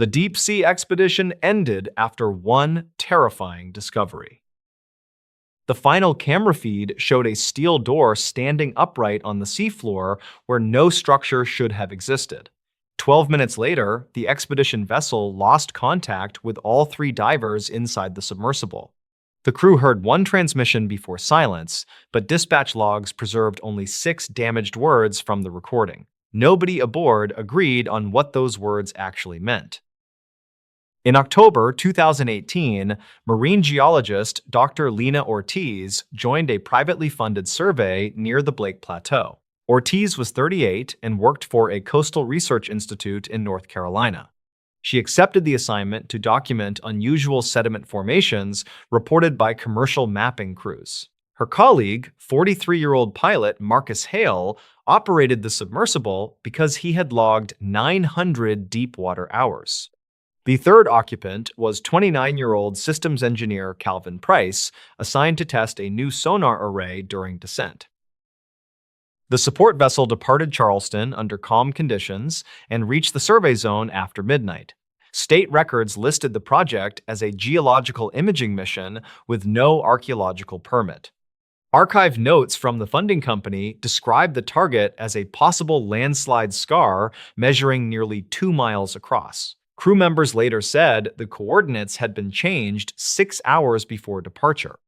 The deep-sea expedition ended after one terrifying discovery. The final camera feed showed a steel door standing upright on the seafloor where no structure should have existed. 12 minutes later, the expedition vessel lost contact with all three divers inside the submersible. The crew heard one transmission before silence, but dispatch logs preserved only 6 damaged words from the recording. Nobody aboard agreed on what those words actually meant. In October 2018, marine geologist Dr. Lena Ortiz joined a privately funded survey near the Blake Plateau. Ortiz was 38 and worked for a coastal research institute in North Carolina. She accepted the assignment to document unusual sediment formations reported by commercial mapping crews. Her colleague, 43-year-old pilot Marcus Hale, operated the submersible because he had logged 900 deep-water hours. The third occupant was 29-year-old systems engineer Calvin Price, assigned to test a new sonar array during descent. The support vessel departed Charleston under calm conditions and reached the survey zone after midnight. State records listed the project as a geological imaging mission with no archaeological permit. Archived notes from the funding company described the target as a possible landslide scar measuring nearly 2 miles across. Crew members later said the coordinates had been changed 6 hours before departure.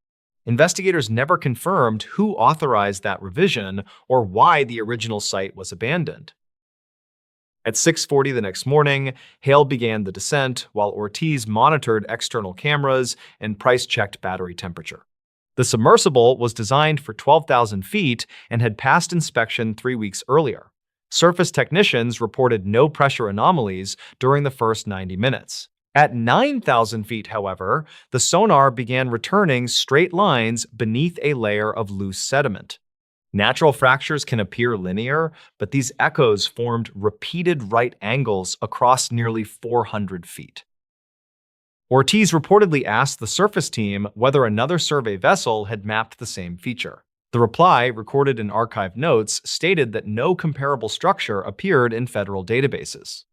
Investigators never confirmed who authorized that revision or why the original site was abandoned. At 6:40 the next morning, Hale began the descent while Ortiz monitored external cameras and Price checked battery temperature. The submersible was designed for 12,000 feet and had passed inspection 3 weeks earlier. Surface technicians reported no pressure anomalies during the first 90 minutes. At 9,000 feet, however, the sonar began returning straight lines beneath a layer of loose sediment. Natural fractures can appear linear, but these echoes formed repeated right angles across nearly 400 feet. Ortiz reportedly asked the surface team whether another survey vessel had mapped the same feature. The reply, recorded in archived notes, stated that no comparable structure appeared in federal databases.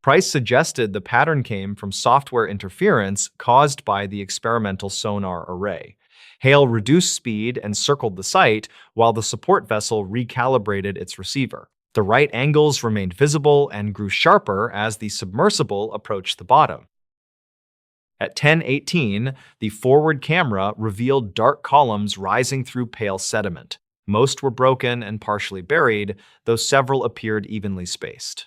Price suggested the pattern came from software interference caused by the experimental sonar array. Hale reduced speed and circled the site while the support vessel recalibrated its receiver. The right angles remained visible and grew sharper as the submersible approached the bottom. At 10:18, the forward camera revealed dark columns rising through pale sediment. Most were broken and partially buried, though several appeared evenly spaced.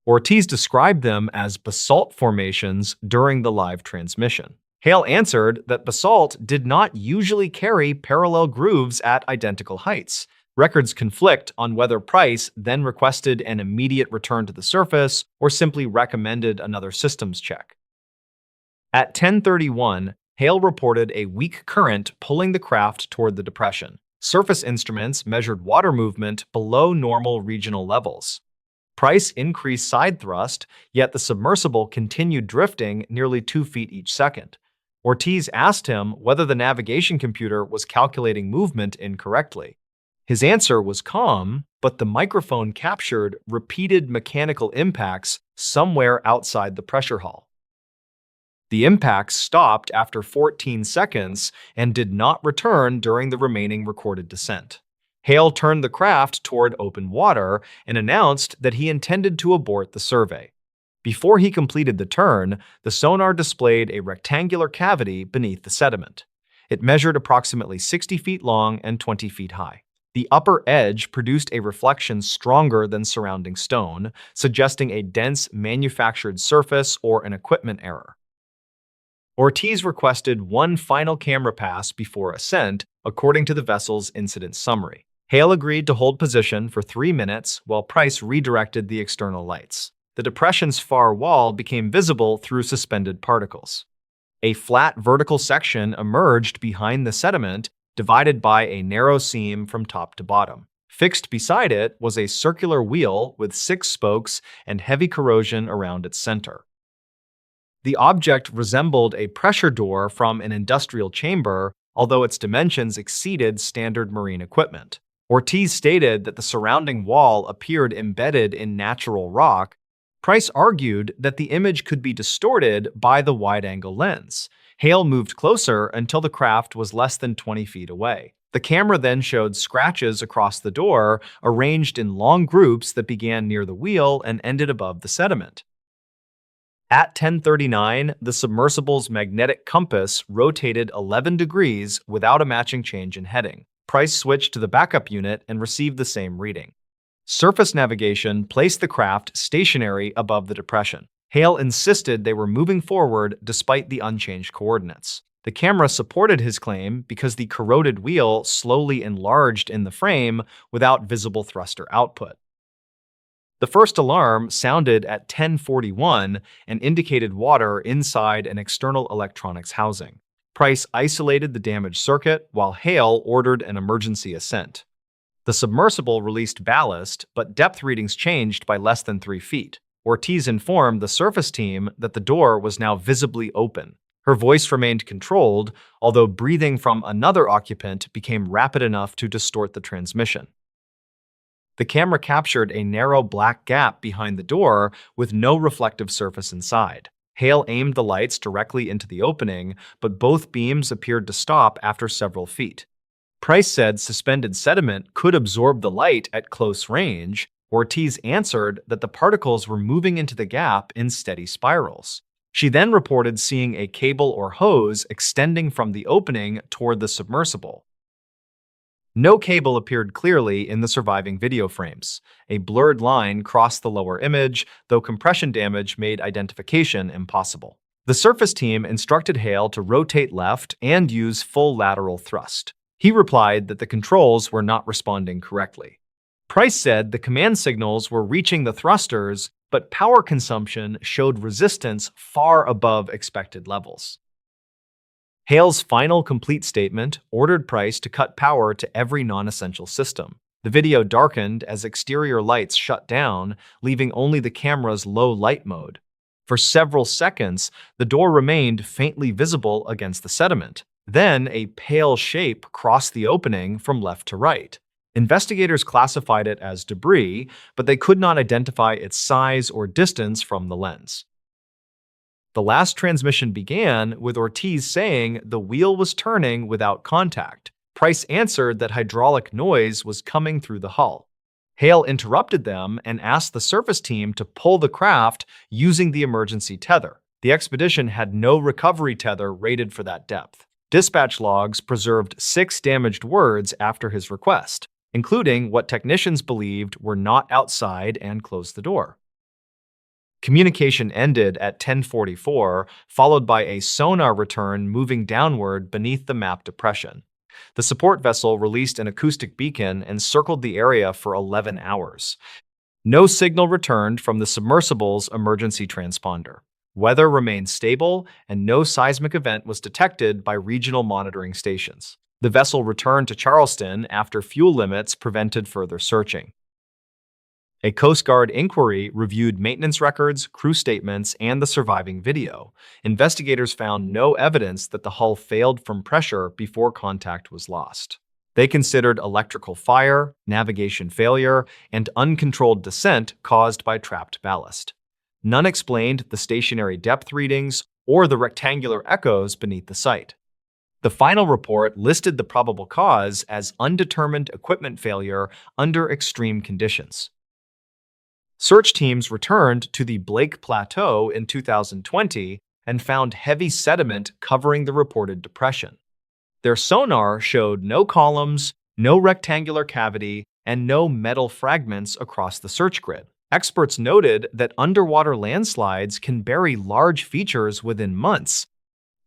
Ortiz described them as basalt formations during the live transmission. Hale answered that basalt did not usually carry parallel grooves at identical heights. Records conflict on whether Price then requested an immediate return to the surface or simply recommended another systems check. At 10:31, Hale reported a weak current pulling the craft toward the depression. Surface instruments measured water movement below normal regional levels. Price increased side thrust, yet the submersible continued drifting nearly 2 feet each second. Ortiz asked him whether the navigation computer was calculating movement incorrectly. His answer was calm, but the microphone captured repeated mechanical impacts somewhere outside the pressure hull. The impacts stopped after 14 seconds and did not return during the remaining recorded descent. Hale turned the craft toward open water and announced that he intended to abort the survey. Before he completed the turn, the sonar displayed a rectangular cavity beneath the sediment. It measured approximately 60 feet long and 20 feet high. The upper edge produced a reflection stronger than surrounding stone, suggesting a dense manufactured surface or an equipment error. Ortiz requested one final camera pass before ascent, according to the vessel's incident summary. Hale agreed to hold position for 3 minutes while Price redirected the external lights. The depression's far wall became visible through suspended particles. A flat vertical section emerged behind the sediment, divided by a narrow seam from top to bottom. Fixed beside it was a circular wheel with 6 spokes and heavy corrosion around its center. The object resembled a pressure door from an industrial chamber, although its dimensions exceeded standard marine equipment. Ortiz stated that the surrounding wall appeared embedded in natural rock. Price argued that the image could be distorted by the wide-angle lens. Hale moved closer until the craft was less than 20 feet away. The camera then showed scratches across the door, arranged in long groups that began near the wheel and ended above the sediment. At 10:39, the submersible's magnetic compass rotated 11 degrees without a matching change in heading. Price switched to the backup unit and received the same reading. Surface navigation placed the craft stationary above the depression. Hale insisted they were moving forward despite the unchanged coordinates. The camera supported his claim because the corroded wheel slowly enlarged in the frame without visible thruster output. The first alarm sounded at 10:41 and indicated water inside an external electronics housing. Price isolated the damaged circuit while Hale ordered an emergency ascent. The submersible released ballast, but depth readings changed by less than 3 feet. Ortiz informed the surface team that the door was now visibly open. Her voice remained controlled, although breathing from another occupant became rapid enough to distort the transmission. The camera captured a narrow black gap behind the door with no reflective surface inside. Hale aimed the lights directly into the opening, but both beams appeared to stop after several feet. Price said suspended sediment could absorb the light at close range. Ortiz answered that the particles were moving into the gap in steady spirals. She then reported seeing a cable or hose extending from the opening toward the submersible. No cable appeared clearly in the surviving video frames. A blurred line crossed the lower image, though compression damage made identification impossible. The surface team instructed Hale to rotate left and use full lateral thrust. He replied that the controls were not responding correctly. Price said the command signals were reaching the thrusters, but power consumption showed resistance far above expected levels. Hale's final complete statement ordered Price to cut power to every non-essential system. The video darkened as exterior lights shut down, leaving only the camera's low light mode. For several seconds, the door remained faintly visible against the sediment. Then a pale shape crossed the opening from left to right. Investigators classified it as debris, but they could not identify its size or distance from the lens. The last transmission began with Ortiz saying the wheel was turning without contact. Price answered that hydraulic noise was coming through the hull. Hale interrupted them and asked the surface team to pull the craft using the emergency tether. The expedition had no recovery tether rated for that depth. Dispatch logs preserved 6 damaged words after his request, including what technicians believed were not outside and closed the door. Communication ended at 10:44, followed by a sonar return moving downward beneath the map depression. The support vessel released an acoustic beacon and circled the area for 11 hours. No signal returned from the submersible's emergency transponder. Weather remained stable, and no seismic event was detected by regional monitoring stations. The vessel returned to Charleston after fuel limits prevented further searching. A Coast Guard inquiry reviewed maintenance records, crew statements, and the surviving video. Investigators found no evidence that the hull failed from pressure before contact was lost. They considered electrical fire, navigation failure, and uncontrolled descent caused by trapped ballast. None explained the stationary depth readings or the rectangular echoes beneath the site. The final report listed the probable cause as undetermined equipment failure under extreme conditions. Search teams returned to the Blake Plateau in 2020 and found heavy sediment covering the reported depression. Their sonar showed no columns, no rectangular cavity, and no metal fragments across the search grid. Experts noted that underwater landslides can bury large features within months.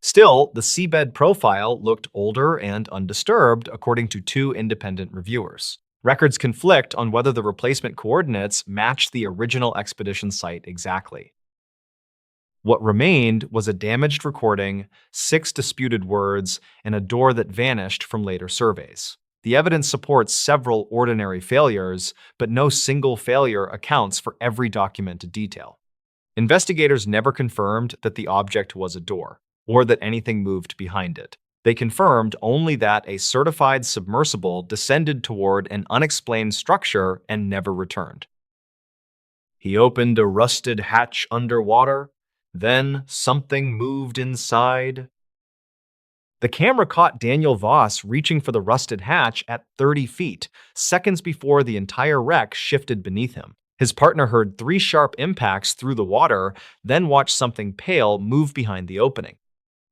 Still, the seabed profile looked older and undisturbed, according to 2 independent reviewers. Records conflict on whether the replacement coordinates matched the original expedition site exactly. What remained was a damaged recording, 6 disputed words, and a door that vanished from later surveys. The evidence supports several ordinary failures, but no single failure accounts for every documented detail. Investigators never confirmed that the object was a door, or that anything moved behind it. They confirmed only that a certified submersible descended toward an unexplained structure and never returned. He opened a rusted hatch underwater. Then something moved inside. The camera caught Daniel Voss reaching for the rusted hatch at 30 feet, seconds before the entire wreck shifted beneath him. His partner heard 3 sharp impacts through the water, then watched something pale move behind the opening.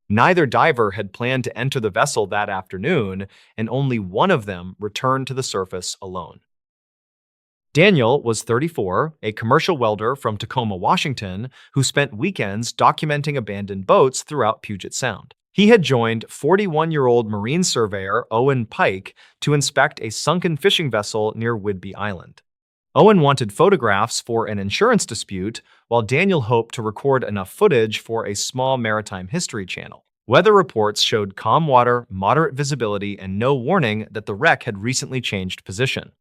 Neither diver had planned to enter the vessel that afternoon, and only one of them returned to the surface alone. Daniel was 34, a commercial welder from Tacoma, Washington, who spent weekends documenting abandoned boats throughout Puget Sound. He had joined 41-year-old marine surveyor Owen Pike to inspect a sunken fishing vessel near Whidbey Island. Owen wanted photographs for an insurance dispute, while Daniel hoped to record enough footage for a small maritime history channel. Weather reports showed calm water, moderate visibility, and no warning that the wreck had recently changed position.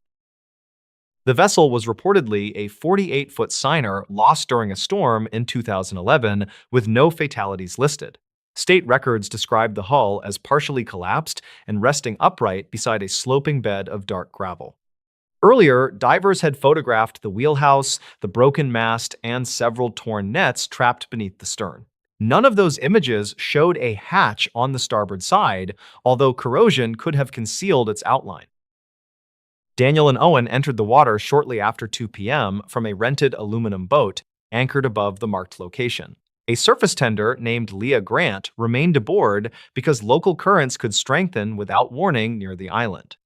The vessel was reportedly a 48-foot seiner lost during a storm in 2011, with no fatalities listed. State records described the hull as partially collapsed and resting upright beside a sloping bed of dark gravel. Earlier, divers had photographed the wheelhouse, the broken mast, and several torn nets trapped beneath the stern. None of those images showed a hatch on the starboard side, although corrosion could have concealed its outline. Daniel and Owen entered the water shortly after 2 p.m. from a rented aluminum boat anchored above the marked location. A surface tender named Leah Grant remained aboard because local currents could strengthen without warning near the island.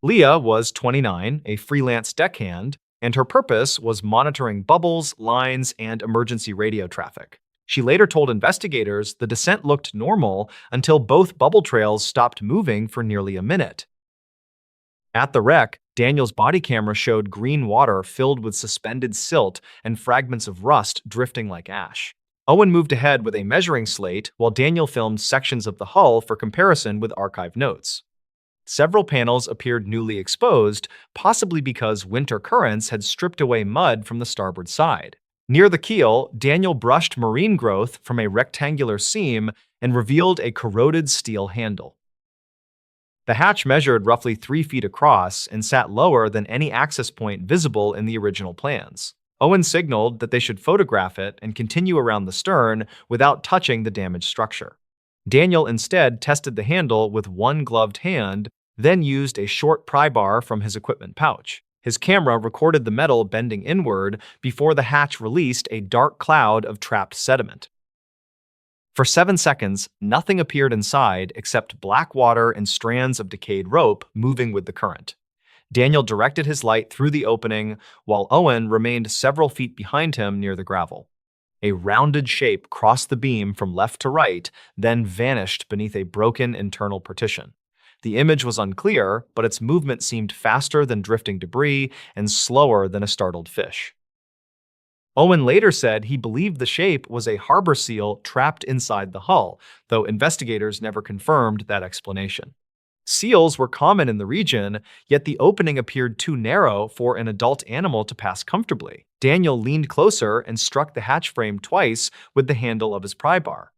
Leah was 29, a freelance deckhand, and her purpose was monitoring bubbles, lines, and emergency radio traffic. She later told investigators the descent looked normal until both bubble trails stopped moving for nearly a minute. At the wreck, Daniel's body camera showed green water filled with suspended silt and fragments of rust drifting like ash. Owen moved ahead with a measuring slate while Daniel filmed sections of the hull for comparison with archive notes. Several panels appeared newly exposed, possibly because winter currents had stripped away mud from the starboard side. Near the keel, Daniel brushed marine growth from a rectangular seam and revealed a corroded steel handle. The hatch measured roughly 3 feet across and sat lower than any access point visible in the original plans. Owen signaled that they should photograph it and continue around the stern without touching the damaged structure. Daniel instead tested the handle with one gloved hand, then used a short pry bar from his equipment pouch. His camera recorded the metal bending inward before the hatch released a dark cloud of trapped sediment. For 7 seconds, nothing appeared inside except black water and strands of decayed rope moving with the current. Daniel directed his light through the opening, while Owen remained several feet behind him near the gravel. A rounded shape crossed the beam from left to right, then vanished beneath a broken internal partition. The image was unclear, but its movement seemed faster than drifting debris and slower than a startled fish. Owen later said he believed the shape was a harbor seal trapped inside the hull, though investigators never confirmed that explanation. Seals were common in the region, yet the opening appeared too narrow for an adult animal to pass comfortably. Daniel leaned closer and struck the hatch frame twice with the handle of his pry bar.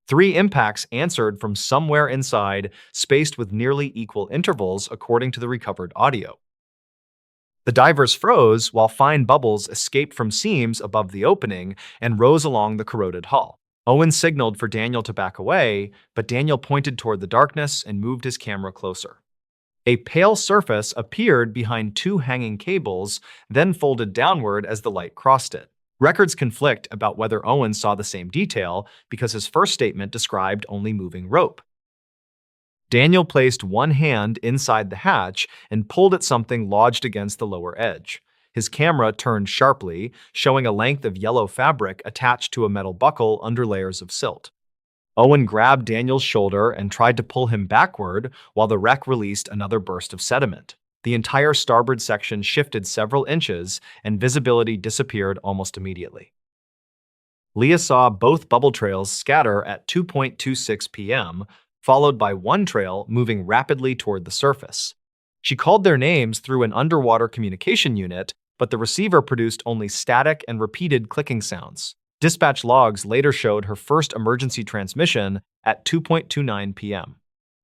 3 impacts answered from somewhere inside, spaced with nearly equal intervals according to the recovered audio. The divers froze while fine bubbles escaped from seams above the opening and rose along the corroded hull. Owen signaled for Daniel to back away, but Daniel pointed toward the darkness and moved his camera closer. A pale surface appeared behind 2 hanging cables, then folded downward as the light crossed it. Records conflict about whether Owen saw the same detail because his first statement described only moving rope. Daniel placed one hand inside the hatch and pulled at something lodged against the lower edge. His camera turned sharply, showing a length of yellow fabric attached to a metal buckle under layers of silt. Owen grabbed Daniel's shoulder and tried to pull him backward while the wreck released another burst of sediment. The entire starboard section shifted several inches and visibility disappeared almost immediately. Leah saw both bubble trails scatter at 2:26 p.m., followed by one trail moving rapidly toward the surface. She called their names through an underwater communication unit, but the receiver produced only static and repeated clicking sounds. Dispatch logs later showed her first emergency transmission at 2:29 p.m.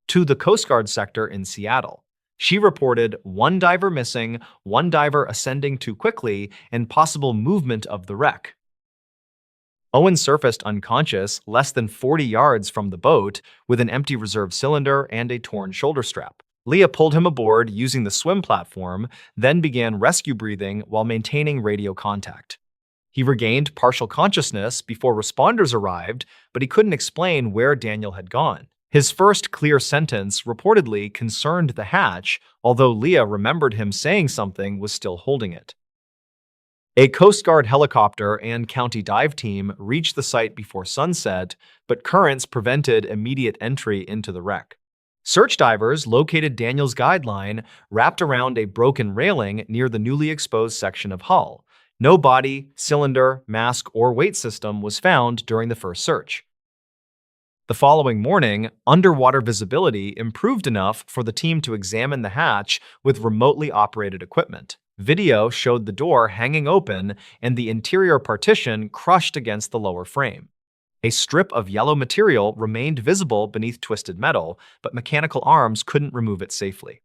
to the Coast Guard sector in Seattle. She reported one diver missing, one diver ascending too quickly, and possible movement of the wreck. Owen surfaced unconscious less than 40 yards from the boat with an empty reserve cylinder and a torn shoulder strap. Leah pulled him aboard using the swim platform, then began rescue breathing while maintaining radio contact. He regained partial consciousness before responders arrived, but he couldn't explain where Daniel had gone. His first clear sentence reportedly concerned the hatch, although Leah remembered him saying something was still holding it. A Coast Guard helicopter and county dive team reached the site before sunset, but currents prevented immediate entry into the wreck. Search divers located Daniel's guideline wrapped around a broken railing near the newly exposed section of hull. No body, cylinder, mask, or weight system was found during the first search. The following morning, underwater visibility improved enough for the team to examine the hatch with remotely operated equipment. Video showed the door hanging open and the interior partition crushed against the lower frame. A strip of yellow material remained visible beneath twisted metal, but mechanical arms couldn't remove it safely.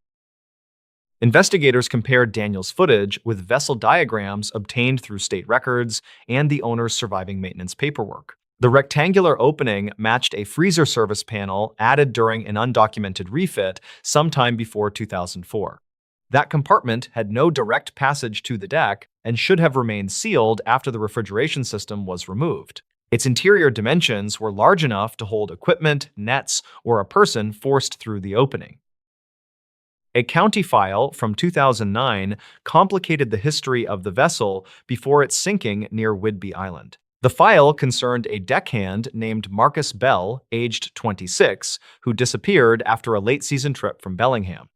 Investigators compared Daniel's footage with vessel diagrams obtained through state records and the owner's surviving maintenance paperwork. The rectangular opening matched a freezer service panel added during an undocumented refit sometime before 2004. That compartment had no direct passage to the deck and should have remained sealed after the refrigeration system was removed. Its interior dimensions were large enough to hold equipment, nets, or a person forced through the opening. A county file from 2009 complicated the history of the vessel before its sinking near Whidbey Island. The file concerned a deckhand named Marcus Bell, aged 26, who disappeared after a late-season trip from Bellingham.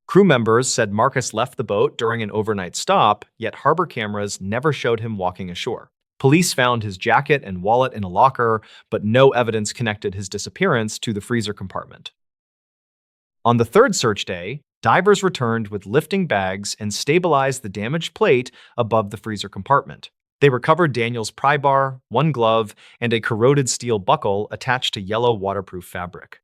Crew members said Marcus left the boat during an overnight stop, yet harbor cameras never showed him walking ashore. Police found his jacket and wallet in a locker, but no evidence connected his disappearance to the freezer compartment. On the third search day, divers returned with lifting bags and stabilized the damaged plate above the freezer compartment. They recovered Daniel's pry bar, one glove, and a corroded steel buckle attached to yellow waterproof fabric.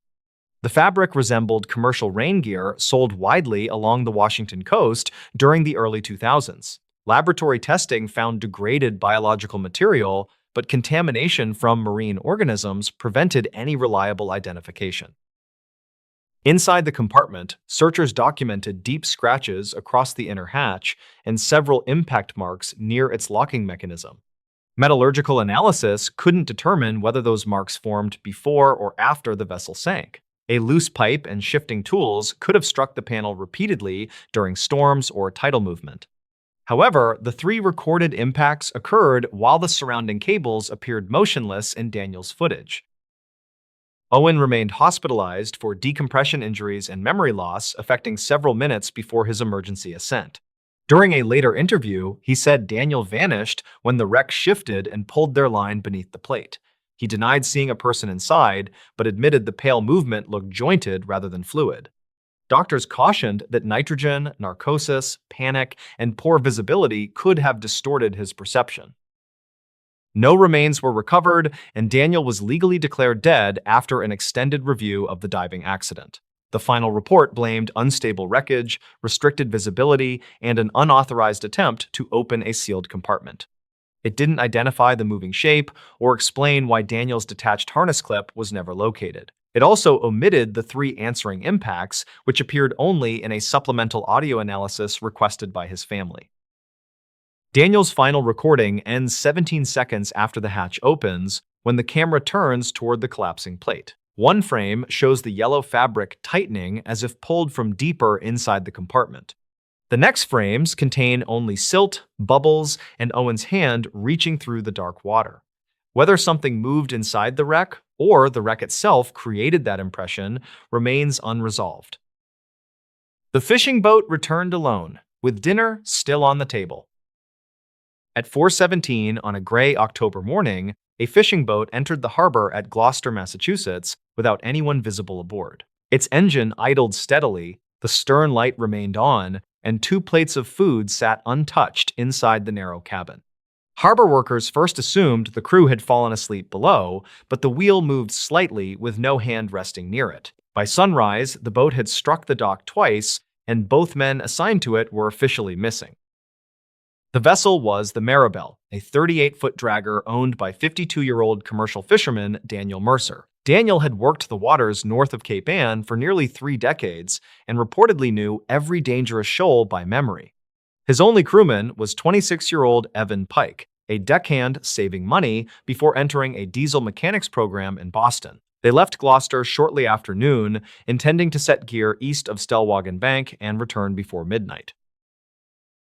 The fabric resembled commercial rain gear sold widely along the Washington coast during the early 2000s. Laboratory testing found degraded biological material, but contamination from marine organisms prevented any reliable identification. Inside the compartment, searchers documented deep scratches across the inner hatch and several impact marks near its locking mechanism. Metallurgical analysis couldn't determine whether those marks formed before or after the vessel sank. A loose pipe and shifting tools could have struck the panel repeatedly during storms or tidal movement. However, the 3 recorded impacts occurred while the surrounding cables appeared motionless in Daniel's footage. Owen remained hospitalized for decompression injuries and memory loss, affecting several minutes before his emergency ascent. During a later interview, he said Daniel vanished when the wreck shifted and pulled their line beneath the plate. He denied seeing a person inside, but admitted the pale movement looked jointed rather than fluid. Doctors cautioned that nitrogen, narcosis, panic, and poor visibility could have distorted his perception. No remains were recovered, and Daniel was legally declared dead after an extended review of the diving accident. The final report blamed unstable wreckage, restricted visibility, and an unauthorized attempt to open a sealed compartment. It didn't identify the moving shape or explain why Daniel's detached harness clip was never located. It also omitted the 3 answering impacts, which appeared only in a supplemental audio analysis requested by his family. Daniel's final recording ends 17 seconds after the hatch opens, when the camera turns toward the collapsing plate. One frame shows the yellow fabric tightening as if pulled from deeper inside the compartment. The next frames contain only silt, bubbles, and Owen's hand reaching through the dark water. Whether something moved inside the wreck or the wreck itself created that impression remains unresolved. The fishing boat returned alone, with dinner still on the table. At 4:17 on a gray October morning, a fishing boat entered the harbor at Gloucester, Massachusetts, without anyone visible aboard. Its engine idled steadily, the stern light remained on, and 2 plates of food sat untouched inside the narrow cabin. Harbor workers first assumed the crew had fallen asleep below, but the wheel moved slightly with no hand resting near it. By sunrise, the boat had struck the dock twice and both men assigned to it were officially missing. The vessel was the Mrballen, a 38-foot dragger owned by 52-year-old commercial fisherman Daniel Mercer. Daniel had worked the waters north of Cape Ann for nearly 3 decades and reportedly knew every dangerous shoal by memory. His only crewman was 26-year-old Evan Pike, a deckhand saving money before entering a diesel mechanics program in Boston. They left Gloucester shortly after noon, intending to set gear east of Stellwagen Bank and return before midnight.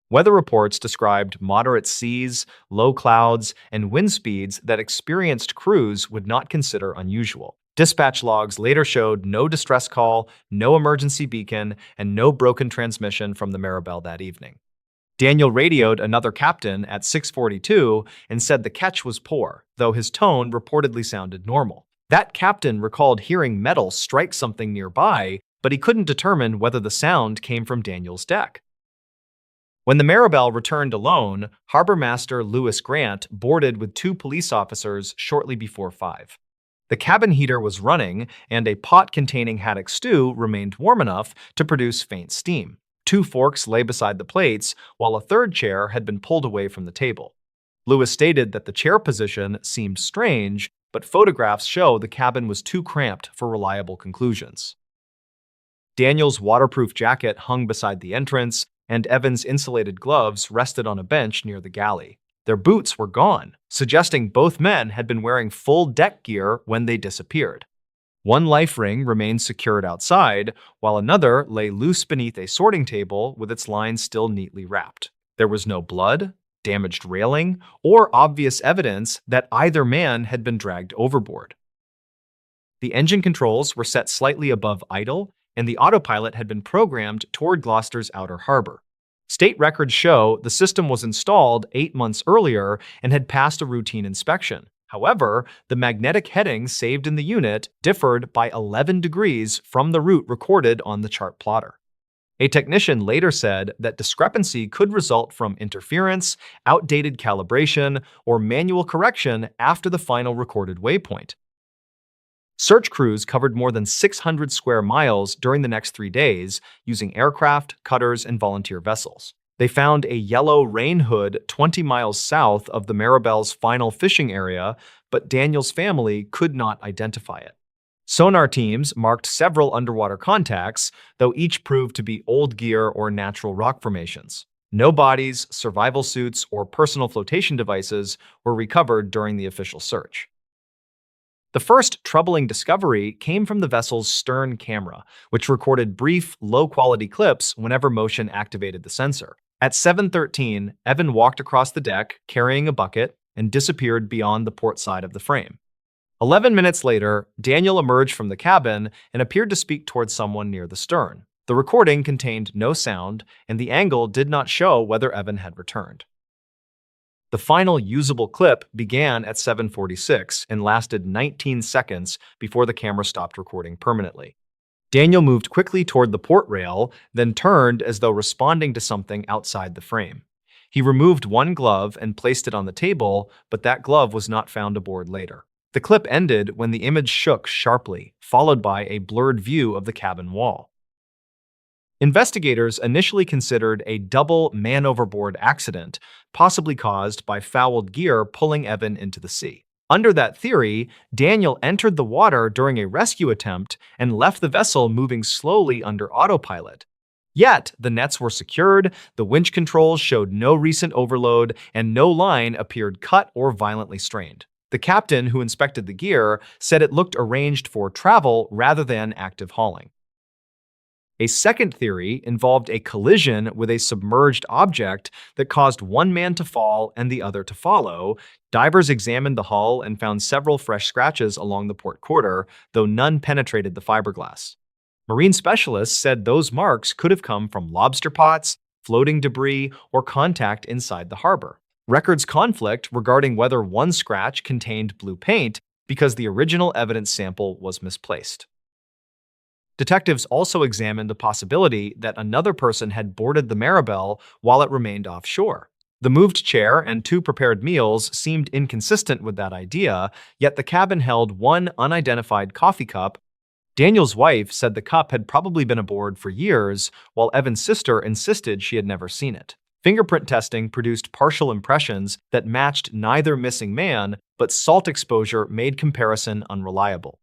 Weather reports described moderate seas, low clouds, and wind speeds that experienced crews would not consider unusual. Dispatch logs later showed no distress call, no emergency beacon, and no broken transmission from the Mrballen that evening. Daniel radioed another captain at 6:42 and said the catch was poor, though his tone reportedly sounded normal. That captain recalled hearing metal strike something nearby, but he couldn't determine whether the sound came from Daniel's deck. When the Mrballen returned alone, Harbor Master Lewis Grant boarded with 2 police officers shortly before 5. The cabin heater was running, and a pot containing haddock stew remained warm enough to produce faint steam. 2 forks lay beside the plates, while a third chair had been pulled away from the table. Lewis stated that the chair position seemed strange, but photographs show the cabin was too cramped for reliable conclusions. Daniel's waterproof jacket hung beside the entrance, and Evan's insulated gloves rested on a bench near the galley. Their boots were gone, suggesting both men had been wearing full deck gear when they disappeared. One life ring remained secured outside, while another lay loose beneath a sorting table with its lines still neatly wrapped. There was no blood, damaged railing, or obvious evidence that either man had been dragged overboard. The engine controls were set slightly above idle, and the autopilot had been programmed toward Gloucester's outer harbor. State records show the system was installed 8 months earlier and had passed a routine inspection. However, the magnetic heading saved in the unit differed by 11 degrees from the route recorded on the chart plotter. A technician later said that discrepancy could result from interference, outdated calibration, or manual correction after the final recorded waypoint. Search crews covered more than 600 square miles during the next 3 days using aircraft, cutters, and volunteer vessels. They found a yellow rain hood 20 miles south of the Mrballen's final fishing area, but Daniel's family could not identify it. Sonar teams marked several underwater contacts, though each proved to be old gear or natural rock formations. No bodies, survival suits, or personal flotation devices were recovered during the official search. The first troubling discovery came from the vessel's stern camera, which recorded brief, low-quality clips whenever motion activated the sensor. At 7:13, Evan walked across the deck carrying a bucket and disappeared beyond the port side of the frame. 11 minutes later, Daniel emerged from the cabin and appeared to speak towards someone near the stern. The recording contained no sound, and the angle did not show whether Evan had returned. The final usable clip began at 7:46 and lasted 19 seconds before the camera stopped recording permanently. Daniel moved quickly toward the port rail, then turned as though responding to something outside the frame. He removed one glove and placed it on the table, but that glove was not found aboard later. The clip ended when the image shook sharply, followed by a blurred view of the cabin wall. Investigators initially considered a double man-overboard accident, possibly caused by fouled gear pulling Evan into the sea. Under that theory, Daniel entered the water during a rescue attempt and left the vessel moving slowly under autopilot. Yet, the nets were secured, the winch controls showed no recent overload, and no line appeared cut or violently strained. The captain who inspected the gear said it looked arranged for travel rather than active hauling. A second theory involved a collision with a submerged object that caused one man to fall and the other to follow. Divers examined the hull and found several fresh scratches along the port quarter, though none penetrated the fiberglass. Marine specialists said those marks could have come from lobster pots, floating debris, or contact inside the harbor. Records conflict regarding whether one scratch contained blue paint because the original evidence sample was misplaced. Detectives also examined the possibility that another person had boarded the Mrballen while it remained offshore. The moved chair and 2 prepared meals seemed inconsistent with that idea, yet the cabin held one unidentified coffee cup Daniel's wife said the cup had probably been aboard for years, while Evan's sister insisted she had never seen it. Fingerprint testing produced partial impressions that matched neither missing man, but salt exposure made comparison unreliable.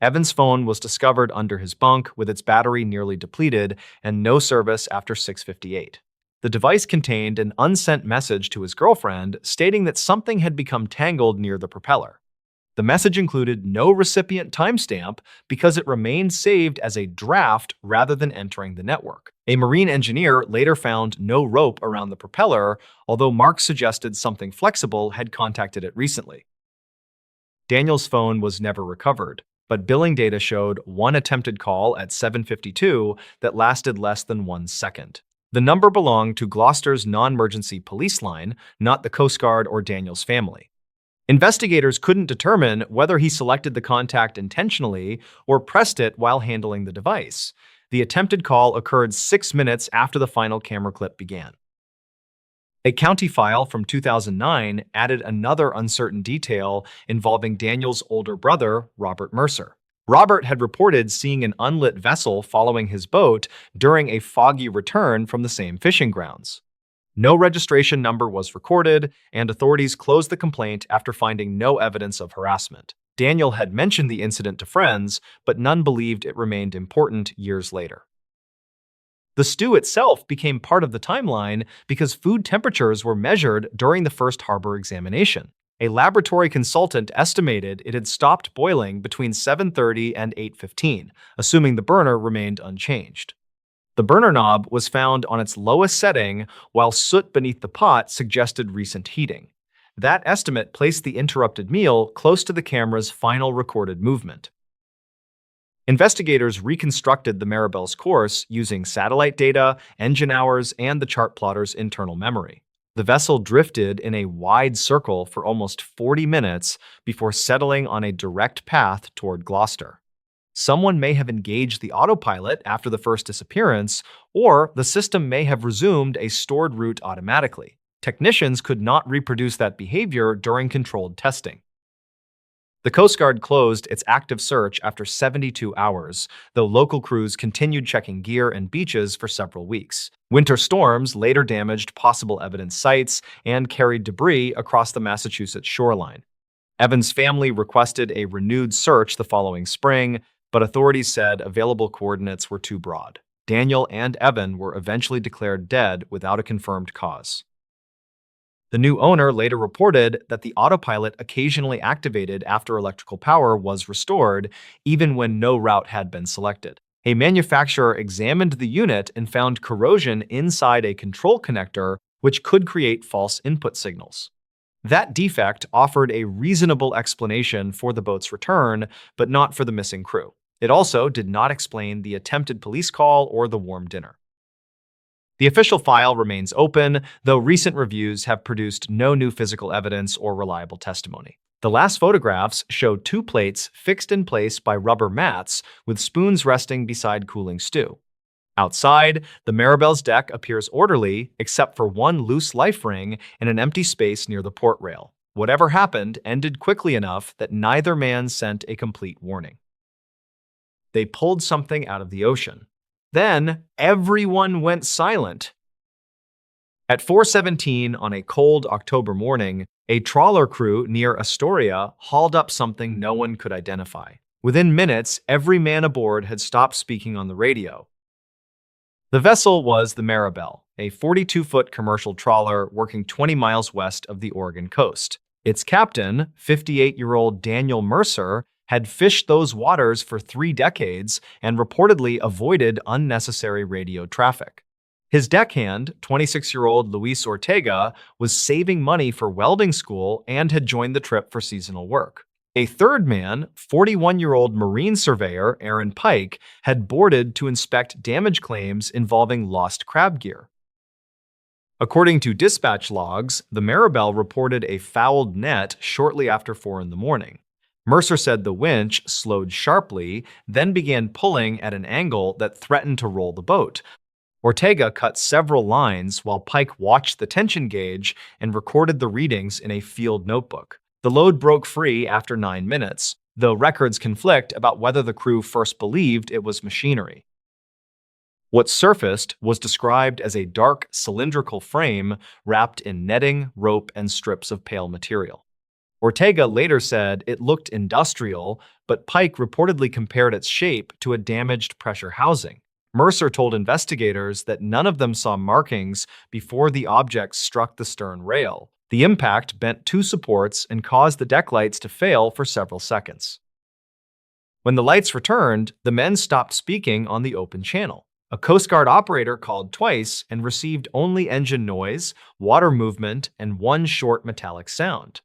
Evan's phone was discovered under his bunk with its battery nearly depleted and no service after 6:58. The device contained an unsent message to his girlfriend stating that something had become tangled near the propeller. The message included no recipient timestamp because it remained saved as a draft rather than entering the network. A marine engineer later found no rope around the propeller, although Mark suggested something flexible had contacted it recently. Daniel's phone was never recovered, but billing data showed one attempted call at 7:52 that lasted less than 1 second. The number belonged to Gloucester's non-emergency police line, not the Coast Guard or Daniel's family. Investigators couldn't determine whether he selected the contact intentionally or pressed it while handling the device. The attempted call occurred 6 minutes after the final camera clip began. A county file from 2009 added another uncertain detail involving Daniel's older brother, Robert Mercer. Robert had reported seeing an unlit vessel following his boat during a foggy return from the same fishing grounds. No registration number was recorded, and authorities closed the complaint after finding no evidence of harassment. Daniel had mentioned the incident to friends, but none believed it remained important years later. The stew itself became part of the timeline because food temperatures were measured during the first harbor examination. A laboratory consultant estimated it had stopped boiling between 7:30 and 8:15, assuming the burner remained unchanged. The burner knob was found on its lowest setting, while soot beneath the pot suggested recent heating. That estimate placed the interrupted meal close to the camera's final recorded movement. Investigators reconstructed the Mrballen's course using satellite data, engine hours, and the chart plotter's internal memory. The vessel drifted in a wide circle for almost 40 minutes before settling on a direct path toward Gloucester. Someone may have engaged the autopilot after the first disappearance, or the system may have resumed a stored route automatically. Technicians could not reproduce that behavior during controlled testing. The Coast Guard closed its active search after 72 hours, though local crews continued checking gear and beaches for several weeks. Winter storms later damaged possible evidence sites and carried debris across the Massachusetts shoreline. Evan's family requested a renewed search the following spring, but authorities said available coordinates were too broad. Daniel and Evan were eventually declared dead without a confirmed cause. The new owner later reported that the autopilot occasionally activated after electrical power was restored, even when no route had been selected. A manufacturer examined the unit and found corrosion inside a control connector, which could create false input signals. That defect offered a reasonable explanation for the boat's return, but not for the missing crew. It also did not explain the attempted police call or the warm dinner. The official file remains open, though recent reviews have produced no new physical evidence or reliable testimony. The last photographs show 2 plates fixed in place by rubber mats with spoons resting beside cooling stew. Outside, the Mrballen's deck appears orderly, except for one loose life ring and an empty space near the port rail. Whatever happened ended quickly enough that neither man sent a complete warning. They pulled something out of the ocean. Then, everyone went silent. At 4:17 on a cold October morning, a trawler crew near Astoria hauled up something no one could identify. Within minutes, every man aboard had stopped speaking on the radio. The vessel was the Mrballen, a 42-foot commercial trawler working 20 miles west of the Oregon coast. Its captain, 58-year-old Daniel Mercer, had fished those waters for 3 decades and reportedly avoided unnecessary radio traffic. His deckhand, 26-year-old Luis Ortega, was saving money for welding school and had joined the trip for seasonal work. A third man, 41-year-old marine surveyor Aaron Pike, had boarded to inspect damage claims involving lost crab gear. According to dispatch logs, the Mrballen reported a fouled net shortly after 4 in the morning. Mercer said the winch slowed sharply, then began pulling at an angle that threatened to roll the boat. Ortega cut several lines while Pike watched the tension gauge and recorded the readings in a field notebook. The load broke free after 9 minutes, though records conflict about whether the crew first believed it was machinery. What surfaced was described as a dark, cylindrical frame wrapped in netting, rope, and strips of pale material. Ortega later said it looked industrial, but Pike reportedly compared its shape to a damaged pressure housing. Mercer told investigators that none of them saw markings before the object struck the stern rail. The impact bent two supports and caused the deck lights to fail for several seconds. When the lights returned, the men stopped speaking on the open channel. A Coast Guard operator called twice and received only engine noise, water movement, and one short metallic sound.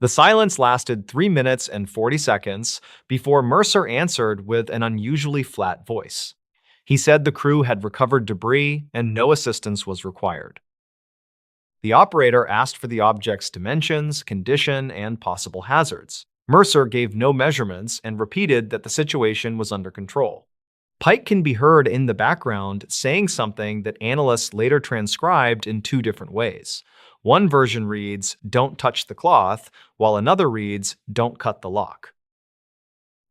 The silence lasted 3 minutes and 40 seconds before Mercer answered with an unusually flat voice. He said the crew had recovered debris and no assistance was required. The operator asked for the object's dimensions, condition, and possible hazards. Mercer gave no measurements and repeated that the situation was under control. Pike can be heard in the background saying something that analysts later transcribed in two different ways. One version reads, "Don't touch the cloth," while another reads, "Don't cut the lock."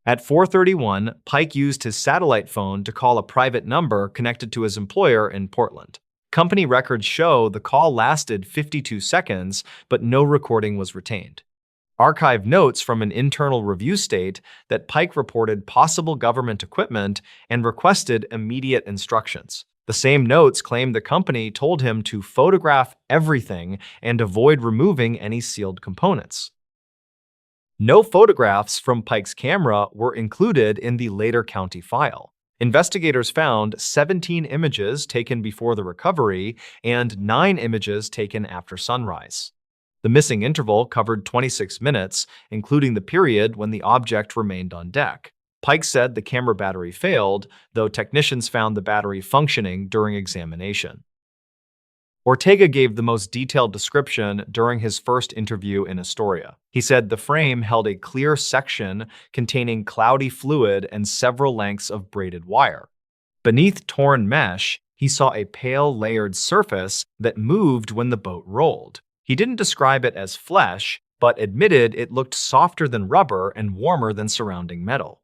At 4:31, Pike used his satellite phone to call a private number connected to his employer in Portland. Company records show the call lasted 52 seconds, but no recording was retained. Archive notes from an internal review state that Pike reported possible government equipment and requested immediate instructions. The same notes claim the company told him to photograph everything and avoid removing any sealed components. No photographs from Pike's camera were included in the later county file. Investigators found 17 images taken before the recovery and 9 images taken after sunrise. The missing interval covered 26 minutes, including the period when the object remained on deck. Pike said the camera battery failed, though technicians found the battery functioning during examination. Ortega gave the most detailed description during his first interview in Astoria. He said the frame held a clear section containing cloudy fluid and several lengths of braided wire. Beneath torn mesh, he saw a pale layered surface that moved when the boat rolled. He didn't describe it as flesh, but admitted it looked softer than rubber and warmer than surrounding metal.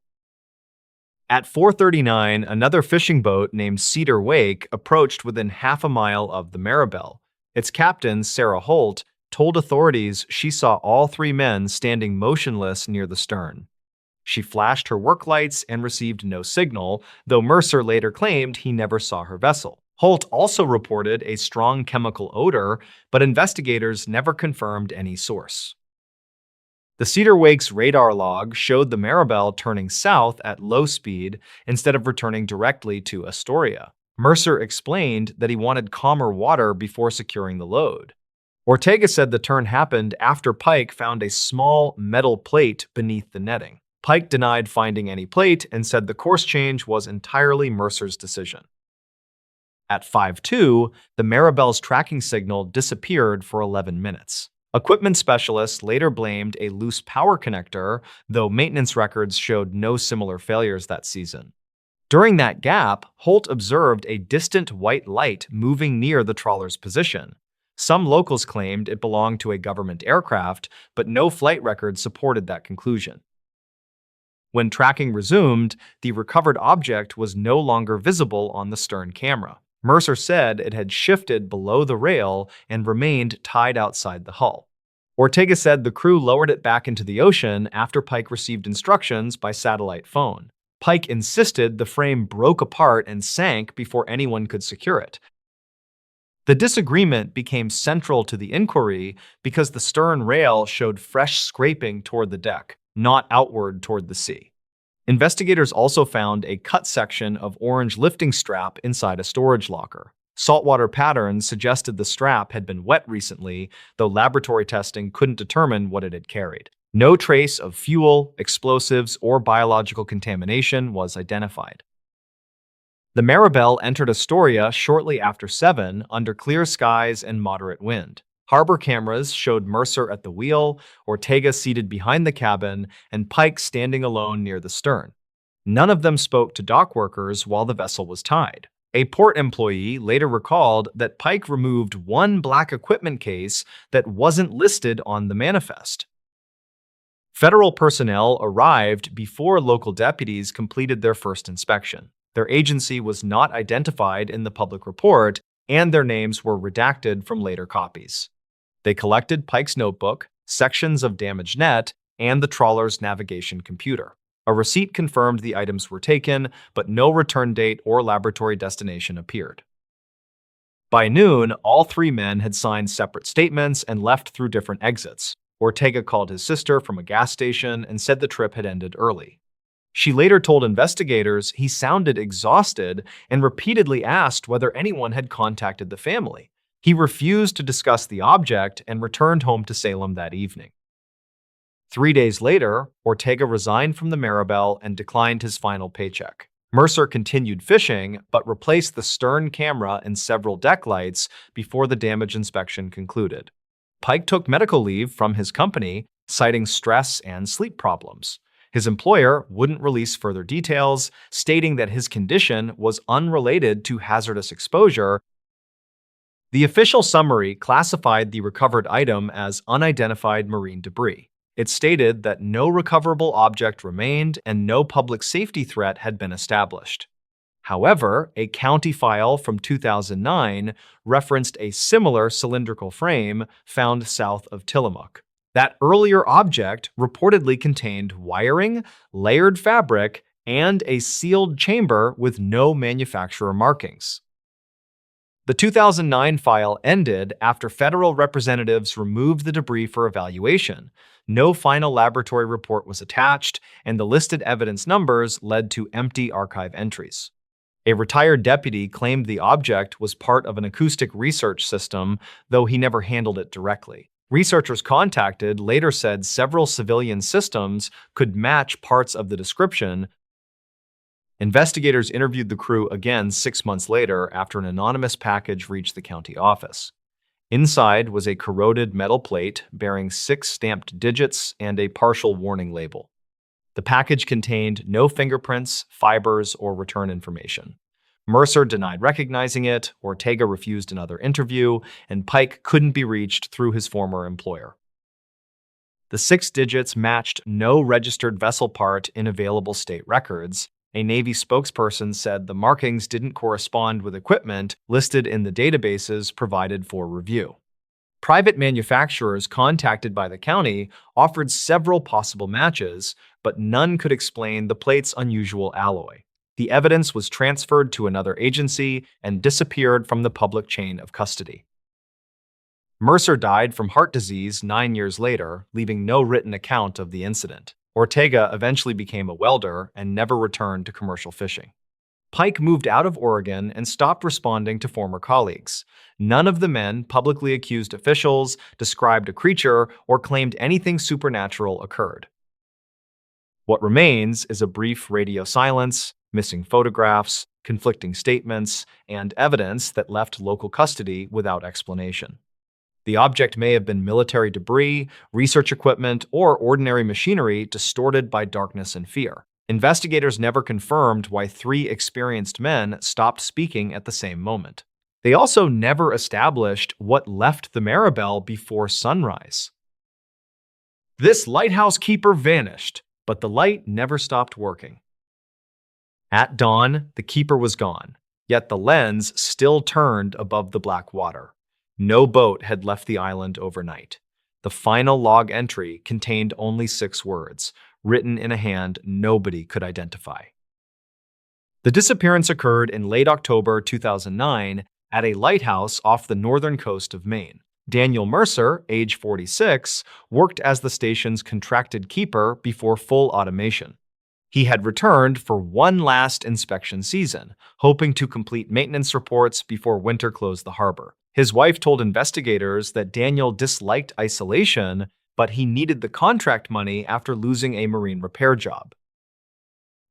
At 4:39, another fishing boat named Cedar Wake approached within half a mile of the Mrballen. Its captain, Sarah Holt, told authorities she saw all 3 men standing motionless near the stern. She flashed her work lights and received no signal, though Mercer later claimed he never saw her vessel. Holt also reported a strong chemical odor, but investigators never confirmed any source. The Cedar Wake's radar log showed the Mrballen turning south at low speed instead of returning directly to Astoria. Mercer explained that he wanted calmer water before securing the load. Ortega said the turn happened after Pike found a small metal plate beneath the netting. Pike denied finding any plate and said the course change was entirely Mercer's decision. At 5:02, the Mrballen's tracking signal disappeared for 11 minutes. Equipment specialists later blamed a loose power connector, though maintenance records showed no similar failures that season. During that gap, Holt observed a distant white light moving near the trawler's position. Some locals claimed it belonged to a government aircraft, but no flight record supported that conclusion. When tracking resumed, the recovered object was no longer visible on the stern camera. Mercer said it had shifted below the rail and remained tied outside the hull. Ortega said the crew lowered it back into the ocean after Pike received instructions by satellite phone. Pike insisted the frame broke apart and sank before anyone could secure it. The disagreement became central to the inquiry because the stern rail showed fresh scraping toward the deck, not outward toward the sea. Investigators also found a cut section of orange lifting strap inside a storage locker. Saltwater patterns suggested the strap had been wet recently, though laboratory testing couldn't determine what it had carried. No trace of fuel, explosives, or biological contamination was identified. The Mrballen entered Astoria shortly after 7 under clear skies and moderate wind. Harbor cameras showed Mercer at the wheel, Ortega seated behind the cabin, and Pike standing alone near the stern. None of them spoke to dock workers while the vessel was tied. A port employee later recalled that Pike removed one black equipment case that wasn't listed on the manifest. Federal personnel arrived before local deputies completed their first inspection. Their agency was not identified in the public report, and their names were redacted from later copies. They collected Pike's notebook, sections of damaged net, and the trawler's navigation computer. A receipt confirmed the items were taken, but no return date or laboratory destination appeared. By noon, all three men had signed separate statements and left through different exits. Ortega called his sister from a gas station and said the trip had ended early. She later told investigators he sounded exhausted and repeatedly asked whether anyone had contacted the family. He refused to discuss the object and returned home to Salem that evening. 3 days later, Ortega resigned from the Mrballen and declined his final paycheck. Mercer continued fishing, but replaced the stern camera and several deck lights before the damage inspection concluded. Pike took medical leave from his company, citing stress and sleep problems. His employer wouldn't release further details, stating that his condition was unrelated to hazardous exposure. The official summary classified the recovered item as unidentified marine debris. It stated that no recoverable object remained and no public safety threat had been established. However, a county file from 2009 referenced a similar cylindrical frame found south of Tillamook. That earlier object reportedly contained wiring, layered fabric, and a sealed chamber with no manufacturer markings. The 2009 file ended after federal representatives removed the debris for evaluation. No final laboratory report was attached, and the listed evidence numbers led to empty archive entries. A retired deputy claimed the object was part of an acoustic research system, though he never handled it directly. Researchers contacted later said several civilian systems could match parts of the description. Investigators interviewed the crew again 6 months later after an anonymous package reached the county office. Inside was a corroded metal plate bearing 6 stamped digits and a partial warning label. The package contained no fingerprints, fibers, or return information. Mercer denied recognizing it, Ortega refused another interview, and Pike couldn't be reached through his former employer. The 6 digits matched no registered vessel part in available state records. A Navy spokesperson said the markings didn't correspond with equipment listed in the databases provided for review. Private manufacturers contacted by the county offered several possible matches, but none could explain the plate's unusual alloy. The evidence was transferred to another agency and disappeared from the public chain of custody. Mercer died from heart disease 9 years later, leaving no written account of the incident. Ortega eventually became a welder and never returned to commercial fishing. Pike moved out of Oregon and stopped responding to former colleagues. None of the men publicly accused officials, described a creature, or claimed anything supernatural occurred. What remains is a brief radio silence, missing photographs, conflicting statements, and evidence that left local custody without explanation. The object may have been military debris, research equipment, or ordinary machinery distorted by darkness and fear. Investigators never confirmed why 3 experienced men stopped speaking at the same moment. They also never established what left the Mrballen before sunrise. This lighthouse keeper vanished, but the light never stopped working. At dawn, the keeper was gone, yet the lens still turned above the black water. No boat had left the island overnight. The final log entry contained only 6 words, written in a hand nobody could identify. The disappearance occurred in late October 2009 at a lighthouse off the northern coast of Maine. Daniel Mercer, age 46, worked as the station's contracted keeper before full automation. He had returned for one last inspection season, hoping to complete maintenance reports before winter closed the harbor. His wife told investigators that Daniel disliked isolation, but he needed the contract money after losing a marine repair job.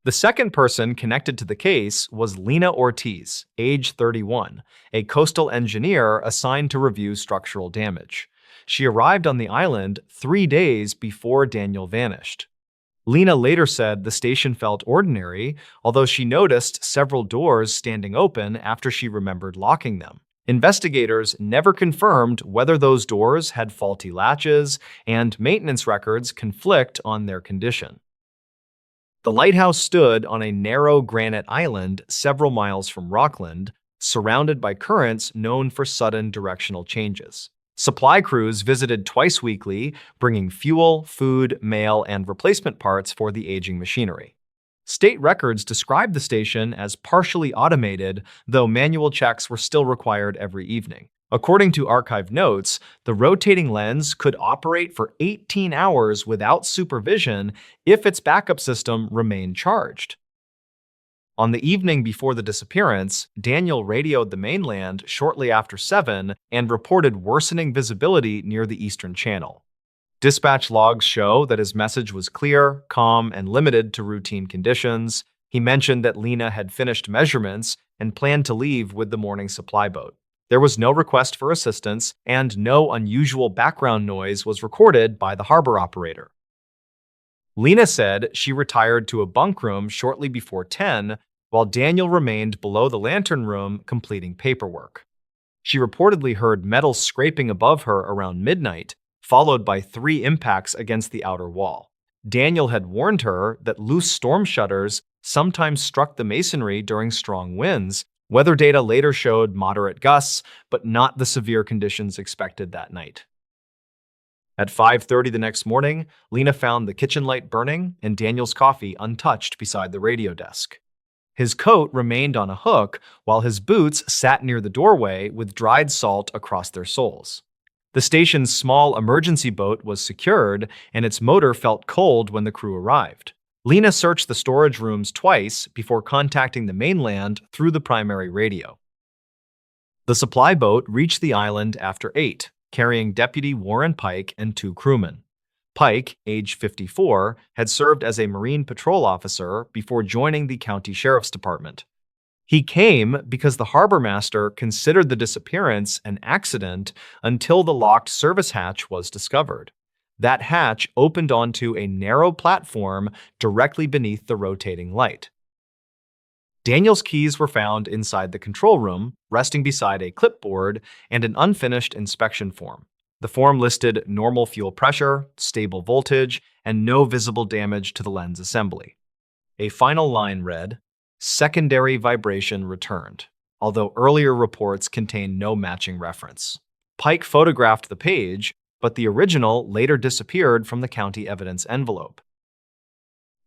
The second person connected to the case was Lena Ortiz, age 31, a coastal engineer assigned to review structural damage. She arrived on the island 3 days before Daniel vanished. Lena later said the station felt ordinary, although she noticed several doors standing open after she remembered locking them. Investigators never confirmed whether those doors had faulty latches, and maintenance records conflict on their condition. The lighthouse stood on a narrow granite island several miles from Rockland, surrounded by currents known for sudden directional changes. Supply crews visited twice weekly, bringing fuel, food, mail, and replacement parts for the aging machinery. State records described the station as partially automated, though manual checks were still required every evening. According to archive notes, the rotating lens could operate for 18 hours without supervision if its backup system remained charged. On the evening before the disappearance, Daniel radioed the mainland shortly after 7 and reported worsening visibility near the Eastern Channel. Dispatch logs show that his message was clear, calm, and limited to routine conditions. He mentioned that Lena had finished measurements and planned to leave with the morning supply boat. There was no request for assistance, and no unusual background noise was recorded by the harbor operator. Lena said she retired to a bunk room shortly before 10, while Daniel remained below the lantern room completing paperwork. She reportedly heard metal scraping above her around midnight, followed by 3 impacts against the outer wall. Daniel had warned her that loose storm shutters sometimes struck the masonry during strong winds. Weather data later showed moderate gusts, but not the severe conditions expected that night. At 5:30 the next morning, Lena found the kitchen light burning and Daniel's coffee untouched beside the radio desk. His coat remained on a hook, while his boots sat near the doorway with dried salt across their soles. The station's small emergency boat was secured, and its motor felt cold when the crew arrived. Lena searched the storage rooms twice before contacting the mainland through the primary radio. The supply boat reached the island after 8, carrying Deputy Warren Pike and 2 crewmen. Pike, age 54, had served as a Marine patrol officer before joining the county sheriff's department. He came because the harbor master considered the disappearance an accident until the locked service hatch was discovered. That hatch opened onto a narrow platform directly beneath the rotating light. Daniel's keys were found inside the control room, resting beside a clipboard and an unfinished inspection form. The form listed normal fuel pressure, stable voltage, and no visible damage to the lens assembly. A final line read, "Secondary vibration returned," although earlier reports contained no matching reference. Pike photographed the page, but the original later disappeared from the county evidence envelope.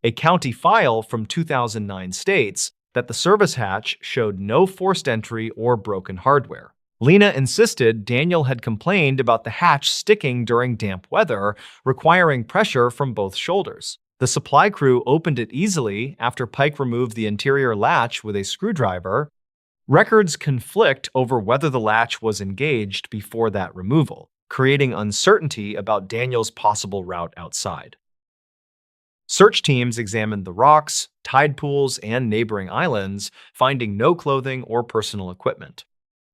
A county file from 2009 states that the service hatch showed no forced entry or broken hardware. Lena insisted Daniel had complained about the hatch sticking during damp weather, requiring pressure from both shoulders. The supply crew opened it easily after Pike removed the interior latch with a screwdriver. Records conflict over whether the latch was engaged before that removal, creating uncertainty about Daniel's possible route outside. Search teams examined the rocks, tide pools, and neighboring islands, finding no clothing or personal equipment.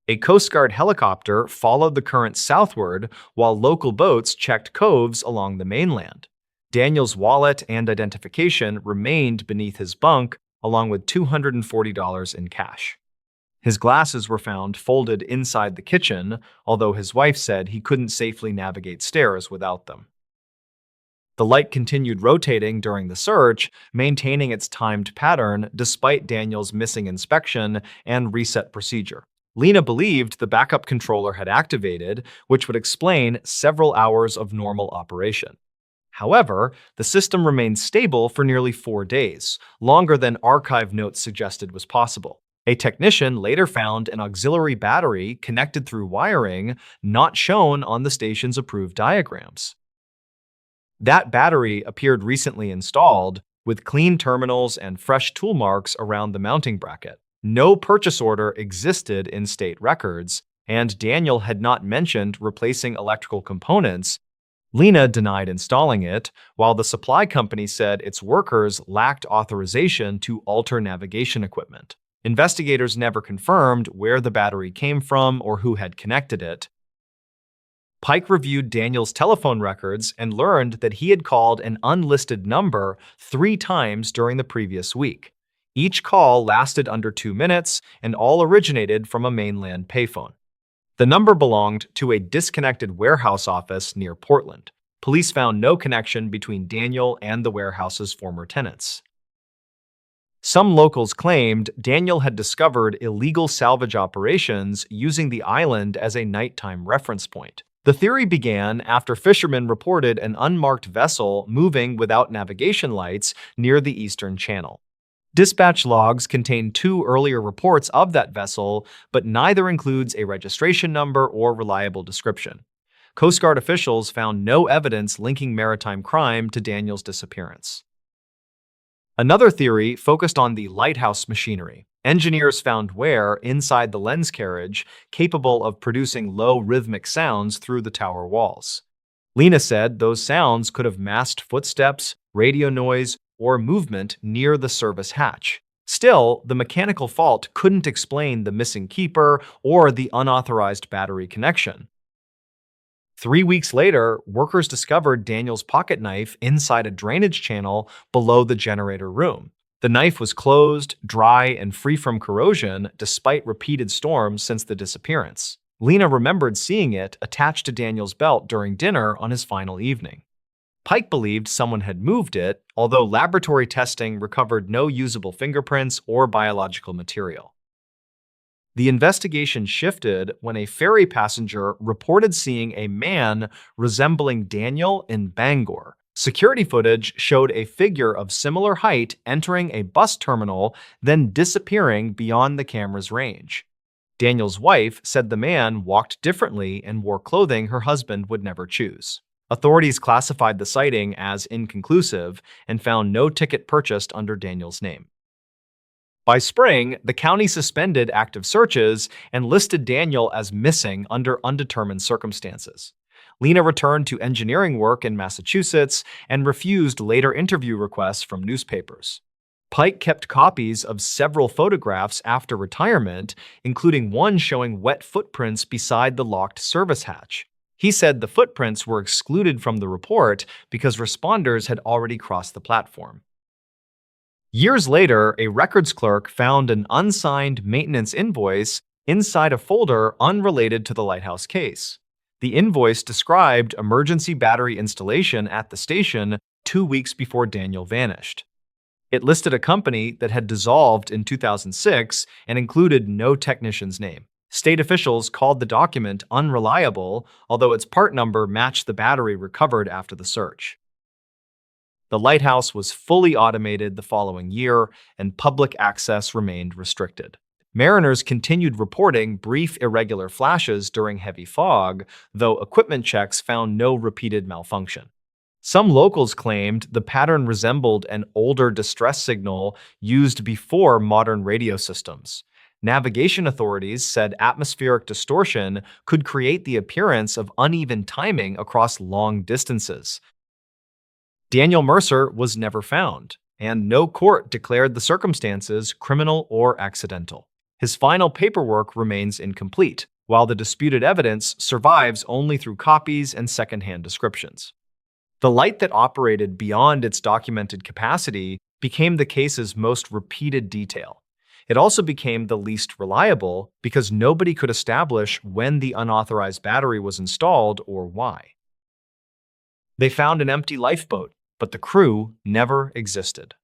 A Coast Guard helicopter followed the current southward, while local boats checked coves along the mainland. Daniel's wallet and identification remained beneath his bunk, along with $240 in cash. His glasses were found folded inside the kitchen, although his wife said he couldn't safely navigate stairs without them. The light continued rotating during the search, maintaining its timed pattern despite Daniel's missing inspection and reset procedure. Lena believed the backup controller had activated, which would explain several hours of normal operation. However, the system remained stable for nearly 4 days, longer than archive notes suggested was possible. A technician later found an auxiliary battery connected through wiring not shown on the station's approved diagrams. That battery appeared recently installed, with clean terminals and fresh tool marks around the mounting bracket. No purchase order existed in state records, and Daniel had not mentioned replacing electrical components. Lena denied installing it, while the supply company said its workers lacked authorization to alter navigation equipment. Investigators never confirmed where the battery came from or who had connected it. Pike reviewed Daniel's telephone records and learned that he had called an unlisted number 3 times during the previous week. Each call lasted under 2 minutes and all originated from a mainland payphone. The number belonged to a disconnected warehouse office near Portland. Police found no connection between Daniel and the warehouse's former tenants. Some locals claimed Daniel had discovered illegal salvage operations using the island as a nighttime reference point. The theory began after fishermen reported an unmarked vessel moving without navigation lights near the Eastern Channel. Dispatch logs contain 2 earlier reports of that vessel, but neither includes a registration number or reliable description. Coast Guard officials found no evidence linking maritime crime to Daniel's disappearance. Another theory focused on the lighthouse machinery. Engineers found wear inside the lens carriage capable of producing low rhythmic sounds through the tower walls. Lena said those sounds could have masked footsteps, radio noise, or movement near the service hatch. Still, the mechanical fault couldn't explain the missing keeper or the unauthorized battery connection. 3 weeks later, workers discovered Daniel's pocket knife inside a drainage channel below the generator room. The knife was closed, dry, and free from corrosion despite repeated storms since the disappearance. Lena remembered seeing it attached to Daniel's belt during dinner on his final evening. Pike believed someone had moved it, although laboratory testing recovered no usable fingerprints or biological material. The investigation shifted when a ferry passenger reported seeing a man resembling Daniel in Bangor. Security footage showed a figure of similar height entering a bus terminal, then disappearing beyond the camera's range. Daniel's wife said the man walked differently and wore clothing her husband would never choose. Authorities classified the sighting as inconclusive and found no ticket purchased under Daniel's name. By spring, the county suspended active searches and listed Daniel as missing under undetermined circumstances. Lena returned to engineering work in Massachusetts and refused later interview requests from newspapers. Pike kept copies of several photographs after retirement, including one showing wet footprints beside the locked service hatch. He said the footprints were excluded from the report because responders had already crossed the platform. Years later, a records clerk found an unsigned maintenance invoice inside a folder unrelated to the lighthouse case. The invoice described emergency battery installation at the station 2 weeks before Daniel vanished. It listed a company that had dissolved in 2006 and included no technician's name. State officials called the document unreliable, although its part number matched the battery recovered after the search. The lighthouse was fully automated the following year, and public access remained restricted. Mariners continued reporting brief irregular flashes during heavy fog, though equipment checks found no repeated malfunction. Some locals claimed the pattern resembled an older distress signal used before modern radio systems. Navigation authorities said atmospheric distortion could create the appearance of uneven timing across long distances. Daniel Mercer was never found, and no court declared the circumstances criminal or accidental. His final paperwork remains incomplete, while the disputed evidence survives only through copies and secondhand descriptions. The light that operated beyond its documented capacity became the case's most repeated detail. It also became the least reliable because nobody could establish when the unauthorized battery was installed or why. They found an empty lifeboat, but the crew never existed.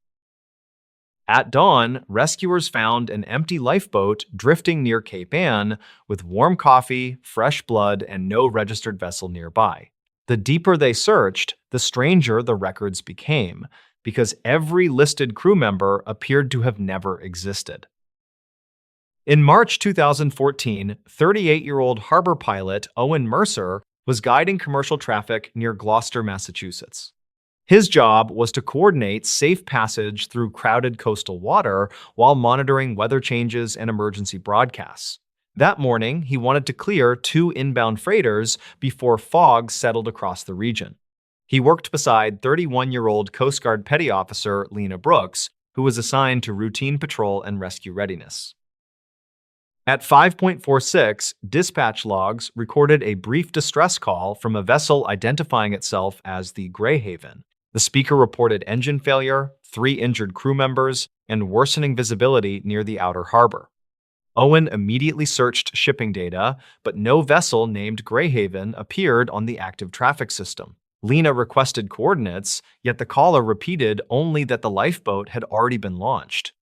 At dawn, rescuers found an empty lifeboat drifting near Cape Ann with warm coffee, fresh blood, and no registered vessel nearby. The deeper they searched, the stranger the records became, because every listed crew member appeared to have never existed. In March 2014, 38-year-old harbor pilot Owen Mercer was guiding commercial traffic near Gloucester, Massachusetts. His job was to coordinate safe passage through crowded coastal water while monitoring weather changes and emergency broadcasts. That morning, he wanted to clear 2 inbound freighters before fog settled across the region. He worked beside 31-year-old Coast Guard Petty Officer Lena Brooks, who was assigned to routine patrol and rescue readiness. At 5:46, dispatch logs recorded a brief distress call from a vessel identifying itself as the Greyhaven. The speaker reported engine failure, 3 injured crew members, and worsening visibility near the outer harbor. Owen immediately searched shipping data, but no vessel named Greyhaven appeared on the active traffic system. Lena requested coordinates, yet the caller repeated only that the lifeboat had already been launched.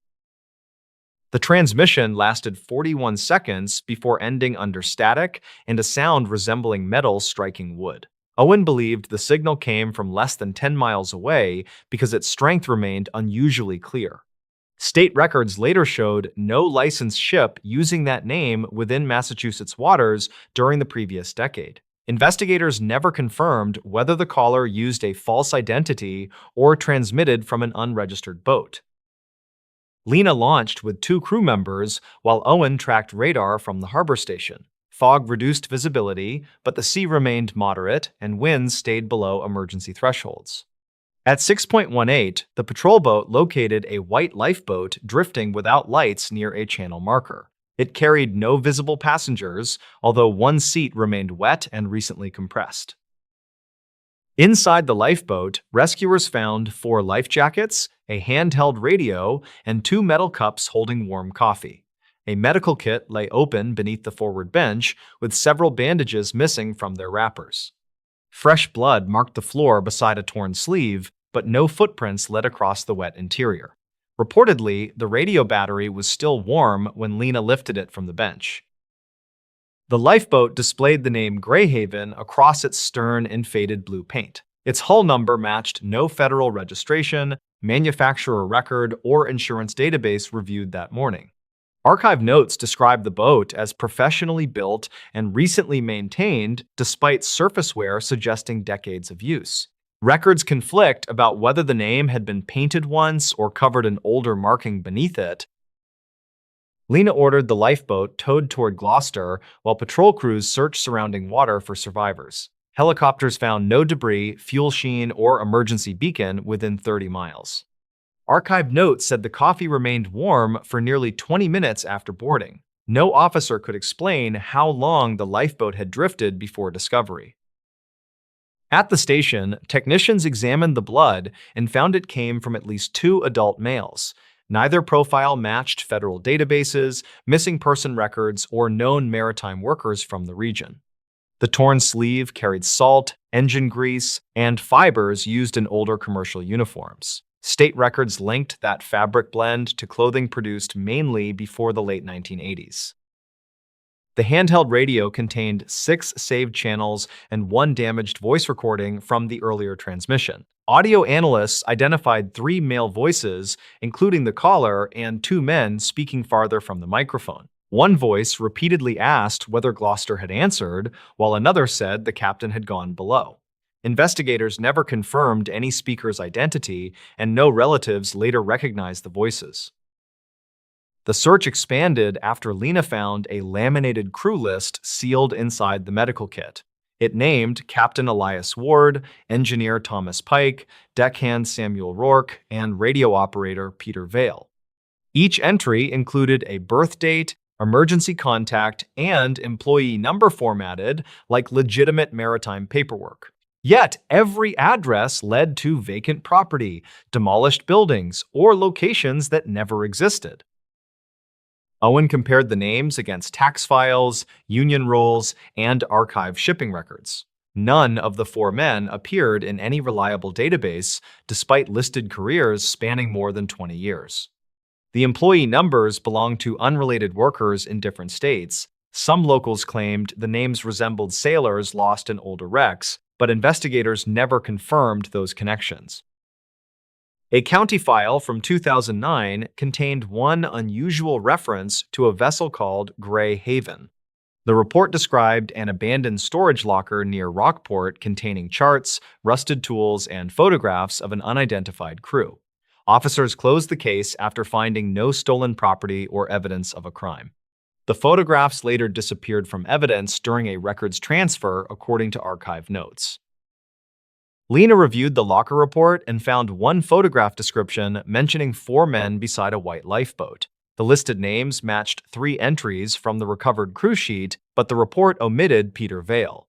The transmission lasted 41 seconds before ending under static and a sound resembling metal striking wood. Owen believed the signal came from less than 10 miles away because its strength remained unusually clear. State records later showed no licensed ship using that name within Massachusetts waters during the previous decade. Investigators never confirmed whether the caller used a false identity or transmitted from an unregistered boat. Lena launched with 2 crew members while Owen tracked radar from the harbor station. Fog reduced visibility, but the sea remained moderate and winds stayed below emergency thresholds. At 6.18, the patrol boat located a white lifeboat drifting without lights near a channel marker. It carried no visible passengers, although one seat remained wet and recently compressed. Inside the lifeboat, rescuers found 4 life jackets, a handheld radio, and 2 metal cups holding warm coffee. A medical kit lay open beneath the forward bench, with several bandages missing from their wrappers. Fresh blood marked the floor beside a torn sleeve, but no footprints led across the wet interior. Reportedly, the radio battery was still warm when Lena lifted it from the bench. The lifeboat displayed the name Greyhaven across its stern in faded blue paint. Its hull number matched no federal registration, manufacturer record, or insurance database reviewed that morning. Archive notes describe the boat as professionally built and recently maintained, despite surface wear suggesting decades of use. Records conflict about whether the name had been painted once or covered an older marking beneath it. Lena ordered the lifeboat towed toward Gloucester while patrol crews searched surrounding water for survivors. Helicopters found no debris, fuel sheen, or emergency beacon within 30 miles. Archive notes said the coffee remained warm for nearly 20 minutes after boarding. No officer could explain how long the lifeboat had drifted before discovery. At the station, technicians examined the blood and found it came from at least 2 adult males. Neither profile matched federal databases, missing person records, or known maritime workers from the region. The torn sleeve carried salt, engine grease, and fibers used in older commercial uniforms. State records linked that fabric blend to clothing produced mainly before the late 1980s. The handheld radio contained 6 saved channels and 1 damaged voice recording from the earlier transmission. Audio analysts identified 3 male voices, including the caller and 2 men speaking farther from the microphone. One voice repeatedly asked whether Gloucester had answered, while another said the captain had gone below. Investigators never confirmed any speaker's identity, and no relatives later recognized the voices. The search expanded after Lena found a laminated crew list sealed inside the medical kit. It named Captain Elias Ward, Engineer Thomas Pike, Deckhand Samuel Rourke, and radio operator Peter Vale. Each entry included a birth date, emergency contact, and employee number formatted like legitimate maritime paperwork. Yet every address led to vacant property, demolished buildings, or locations that never existed. Owen compared the names against tax files, union rolls, and archived shipping records. None of the 4 men appeared in any reliable database, despite listed careers spanning more than 20 years. The employee numbers belonged to unrelated workers in different states. Some locals claimed the names resembled sailors lost in older wrecks, but investigators never confirmed those connections. A county file from 2009 contained one unusual reference to a vessel called Greyhaven. The report described an abandoned storage locker near Rockport containing charts, rusted tools, and photographs of an unidentified crew. Officers closed the case after finding no stolen property or evidence of a crime. The photographs later disappeared from evidence during a records transfer, according to archive notes. Lena reviewed the locker report and found one photograph description mentioning 4 men beside a white lifeboat. The listed names matched 3 entries from the recovered crew sheet, but the report omitted Peter Vale.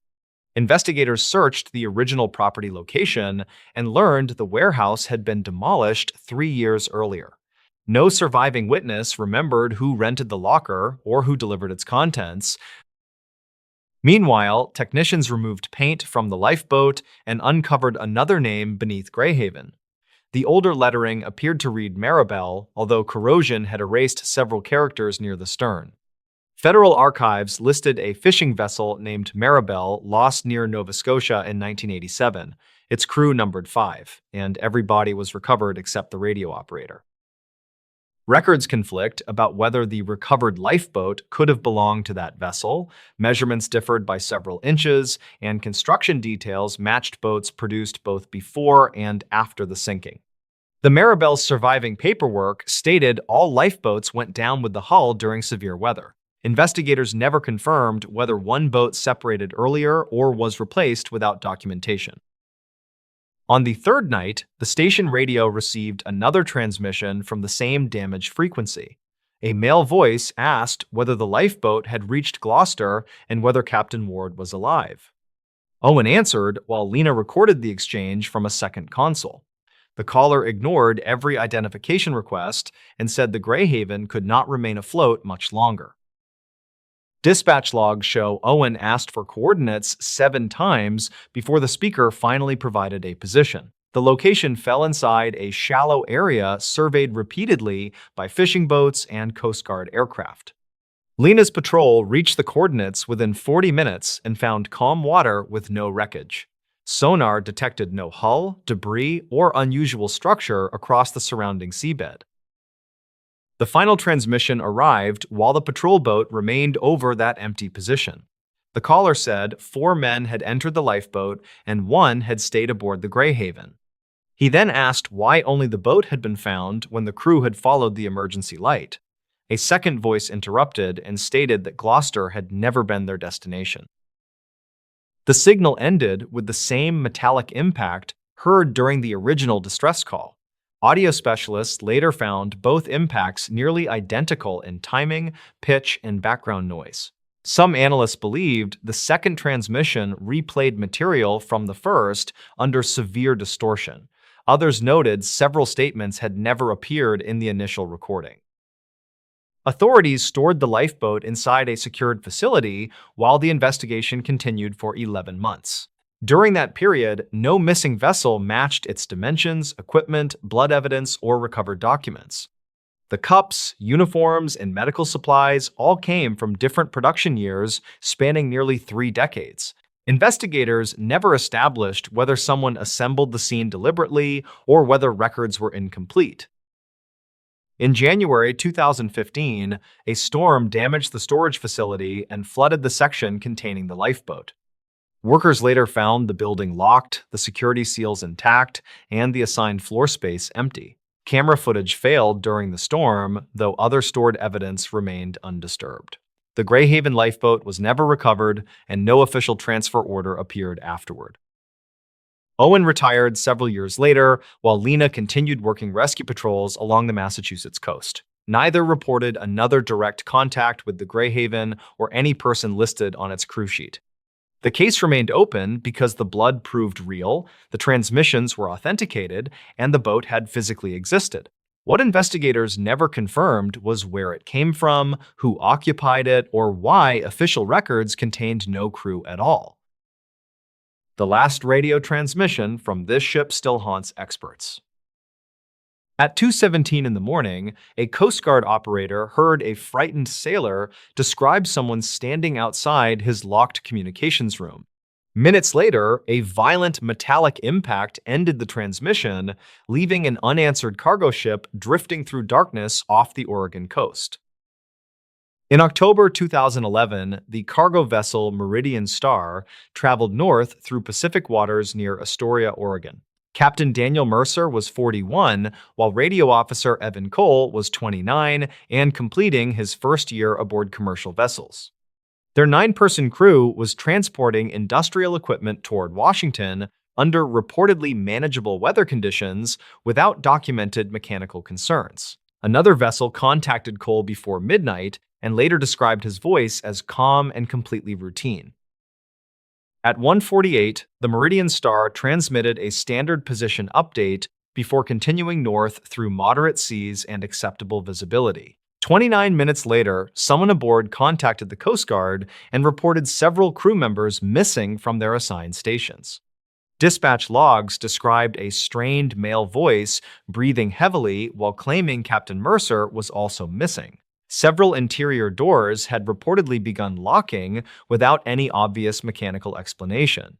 Investigators searched the original property location and learned the warehouse had been demolished 3 years earlier. No surviving witness remembered who rented the locker or who delivered its contents. Meanwhile, technicians removed paint from the lifeboat and uncovered another name beneath Greyhaven. The older lettering appeared to read Mrballen, although corrosion had erased several characters near the stern. Federal archives listed a fishing vessel named Mrballen lost near Nova Scotia in 1987. Its crew numbered 5, and every body was recovered except the radio operator. Records conflict about whether the recovered lifeboat could have belonged to that vessel. Measurements differed by several inches, and construction details matched boats produced both before and after the sinking. The Mrballen's surviving paperwork stated all lifeboats went down with the hull during severe weather. Investigators never confirmed whether one boat separated earlier or was replaced without documentation. On the third night, the station radio received another transmission from the same damaged frequency. A male voice asked whether the lifeboat had reached Gloucester and whether Captain Ward was alive. Owen answered while Lena recorded the exchange from a second console. The caller ignored every identification request and said the Greyhaven could not remain afloat much longer. Dispatch logs show Owen asked for coordinates 7 times before the speaker finally provided a position. The location fell inside a shallow area surveyed repeatedly by fishing boats and Coast Guard aircraft. Lena's patrol reached the coordinates within 40 minutes and found calm water with no wreckage. Sonar detected no hull, debris, or unusual structure across the surrounding seabed. The final transmission arrived while the patrol boat remained over that empty position. The caller said 4 men had entered the lifeboat and 1 had stayed aboard the Greyhaven. He then asked why only the boat had been found when the crew had followed the emergency light. A second voice interrupted and stated that Gloucester had never been their destination. The signal ended with the same metallic impact heard during the original distress call. Audio specialists later found both impacts nearly identical in timing, pitch, and background noise. Some analysts believed the second transmission replayed material from the first under severe distortion. Others noted several statements had never appeared in the initial recording. Authorities stored the lifeboat inside a secured facility while the investigation continued for 11 months. During that period, no missing vessel matched its dimensions, equipment, blood evidence, or recovered documents. The cups, uniforms, and medical supplies all came from different production years spanning nearly 3 decades. Investigators never established whether someone assembled the scene deliberately or whether records were incomplete. In January 2015, a storm damaged the storage facility and flooded the section containing the lifeboat. Workers later found the building locked, the security seals intact, and the assigned floor space empty. Camera footage failed during the storm, though other stored evidence remained undisturbed. The Greyhaven lifeboat was never recovered, and no official transfer order appeared afterward. Owen retired several years later, while Lena continued working rescue patrols along the Massachusetts coast. Neither reported another direct contact with the Greyhaven or any person listed on its crew sheet. The case remained open because the blood proved real, the transmissions were authenticated, and the boat had physically existed. What investigators never confirmed was where it came from, who occupied it, or why official records contained no crew at all. The last radio transmission from this ship still haunts experts. At 2:17 in the morning, a Coast Guard operator heard a frightened sailor describe someone standing outside his locked communications room. Minutes later, a violent metallic impact ended the transmission, leaving an unanswered cargo ship drifting through darkness off the Oregon coast. In October 2011, the cargo vessel Meridian Star traveled north through Pacific waters near Astoria, Oregon. Captain Daniel Mercer was 41, while radio officer Evan Cole was 29 and completing his first year aboard commercial vessels. Their 9-person crew was transporting industrial equipment toward Washington under reportedly manageable weather conditions without documented mechanical concerns. Another vessel contacted Cole before midnight and later described his voice as calm and completely routine. At 1:48, the Meridian Star transmitted a standard position update before continuing north through moderate seas and acceptable visibility. 29 minutes later, someone aboard contacted the Coast Guard and reported several crew members missing from their assigned stations. Dispatch logs described a strained male voice breathing heavily while claiming Captain Mercer was also missing. Several interior doors had reportedly begun locking without any obvious mechanical explanation.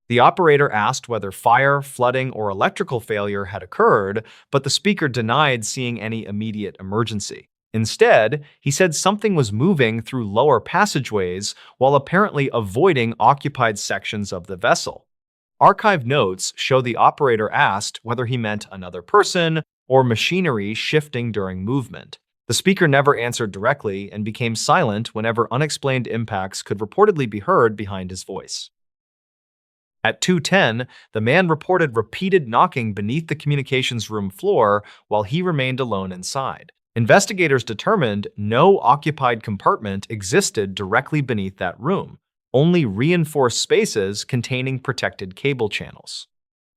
The operator asked whether fire, flooding, or electrical failure had occurred, but the speaker denied seeing any immediate emergency. Instead, he said something was moving through lower passageways while apparently avoiding occupied sections of the vessel. Archive notes show the operator asked whether he meant another person or machinery shifting during movement. The speaker never answered directly and became silent whenever unexplained impacts could reportedly be heard behind his voice. At 2:10, the man reported repeated knocking beneath the communications room floor while he remained alone inside. Investigators determined no occupied compartment existed directly beneath that room, only reinforced spaces containing protected cable channels.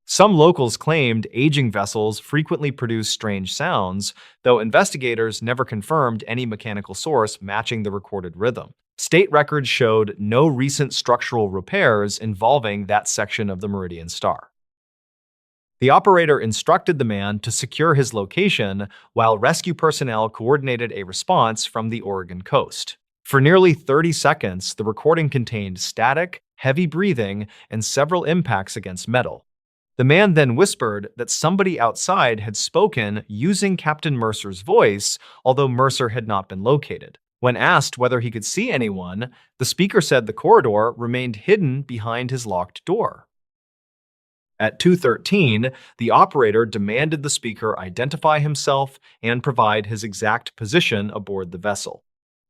Some locals claimed aging vessels frequently produce strange sounds, though investigators never confirmed any mechanical source matching the recorded rhythm. State records showed no recent structural repairs involving that section of the Meridian Star. The operator instructed the man to secure his location while rescue personnel coordinated a response from the Oregon coast. For nearly 30 seconds, the recording contained static, heavy breathing, and several impacts against metal. The man then whispered that somebody outside had spoken using Captain Mercer's voice, although Mercer had not been located. When asked whether he could see anyone, the speaker said the corridor remained hidden behind his locked door. At 2:13, the operator demanded the speaker identify himself and provide his exact position aboard the vessel.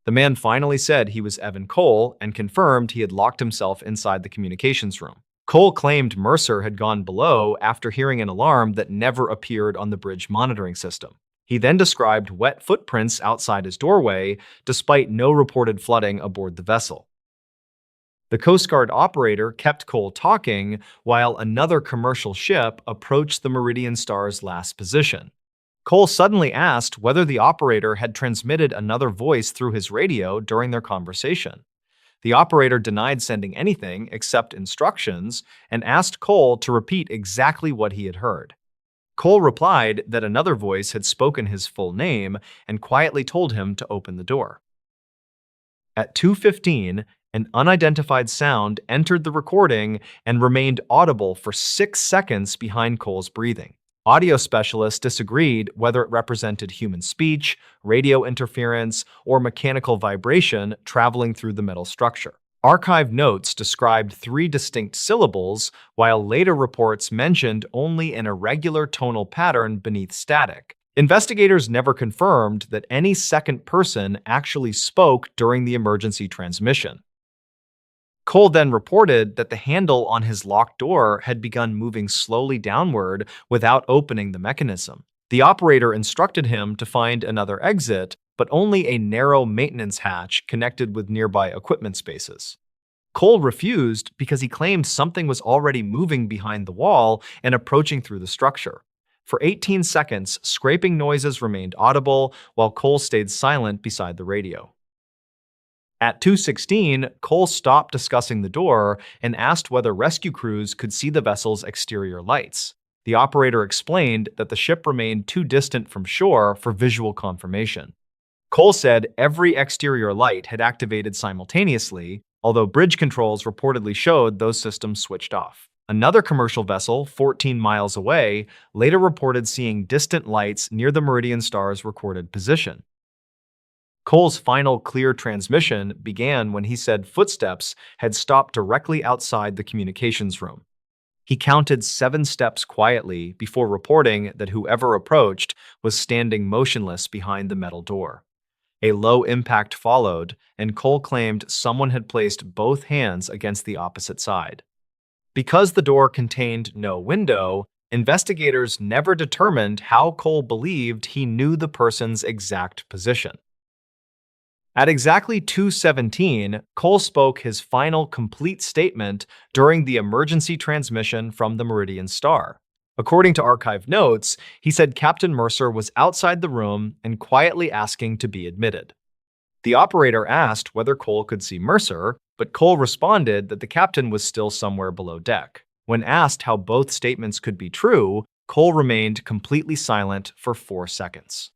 The man finally said he was Evan Cole and confirmed he had locked himself inside the communications room. Cole claimed Mercer had gone below after hearing an alarm that never appeared on the bridge monitoring system. He then described wet footprints outside his doorway, despite no reported flooding aboard the vessel. The Coast Guard operator kept Cole talking while another commercial ship approached the Meridian Star's last position. Cole suddenly asked whether the operator had transmitted another voice through his radio during their conversation. The operator denied sending anything except instructions and asked Cole to repeat exactly what he had heard. Cole replied that another voice had spoken his full name and quietly told him to open the door. At 2:15, an unidentified sound entered the recording and remained audible for 6 seconds behind Cole's breathing. Audio specialists disagreed whether it represented human speech, radio interference, or mechanical vibration traveling through the metal structure. Archive notes described 3 distinct syllables, while later reports mentioned only an irregular tonal pattern beneath static. Investigators never confirmed that any second person actually spoke during the emergency transmission. Cole then reported that the handle on his locked door had begun moving slowly downward without opening the mechanism. The operator instructed him to find another exit, but only a narrow maintenance hatch connected with nearby equipment spaces. Cole refused because he claimed something was already moving behind the wall and approaching through the structure. For 18 seconds, scraping noises remained audible while Cole stayed silent beside the radio. At 2:16, Cole stopped discussing the door and asked whether rescue crews could see the vessel's exterior lights. The operator explained that the ship remained too distant from shore for visual confirmation. Cole said every exterior light had activated simultaneously, although bridge controls reportedly showed those systems switched off. Another commercial vessel, 14 miles away, later reported seeing distant lights near the Meridian Star's recorded position. Cole's final clear transmission began when he said footsteps had stopped directly outside the communications room. He counted 7 steps quietly before reporting that whoever approached was standing motionless behind the metal door. A low impact followed, and Cole claimed someone had placed both hands against the opposite side. Because the door contained no window, investigators never determined how Cole believed he knew the person's exact position. At exactly 2:17, Cole spoke his final complete statement during the emergency transmission from the Meridian Star. According to archive notes, he said Captain Mercer was outside the room and quietly asking to be admitted. The operator asked whether Cole could see Mercer, but Cole responded that the captain was still somewhere below deck. When asked how both statements could be true, Cole remained completely silent for 4 seconds.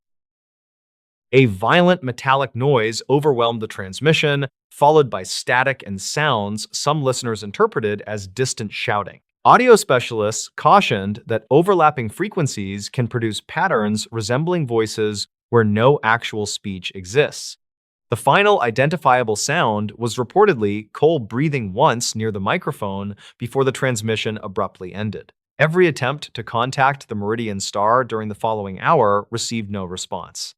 A violent metallic noise overwhelmed the transmission, followed by static and sounds some listeners interpreted as distant shouting. Audio specialists cautioned that overlapping frequencies can produce patterns resembling voices where no actual speech exists. The final identifiable sound was reportedly Cole breathing once near the microphone before the transmission abruptly ended. Every attempt to contact the Meridian star during the following hour received no response.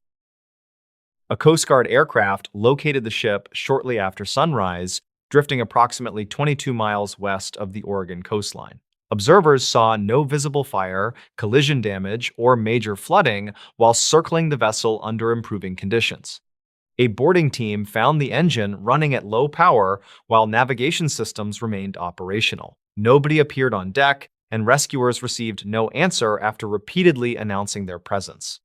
A Coast Guard aircraft located the ship shortly after sunrise, drifting approximately 22 miles west of the Oregon coastline. Observers saw no visible fire, collision damage, or major flooding while circling the vessel under improving conditions. A boarding team found the engine running at low power while navigation systems remained operational. Nobody appeared on deck, and rescuers received no answer after repeatedly announcing their presence.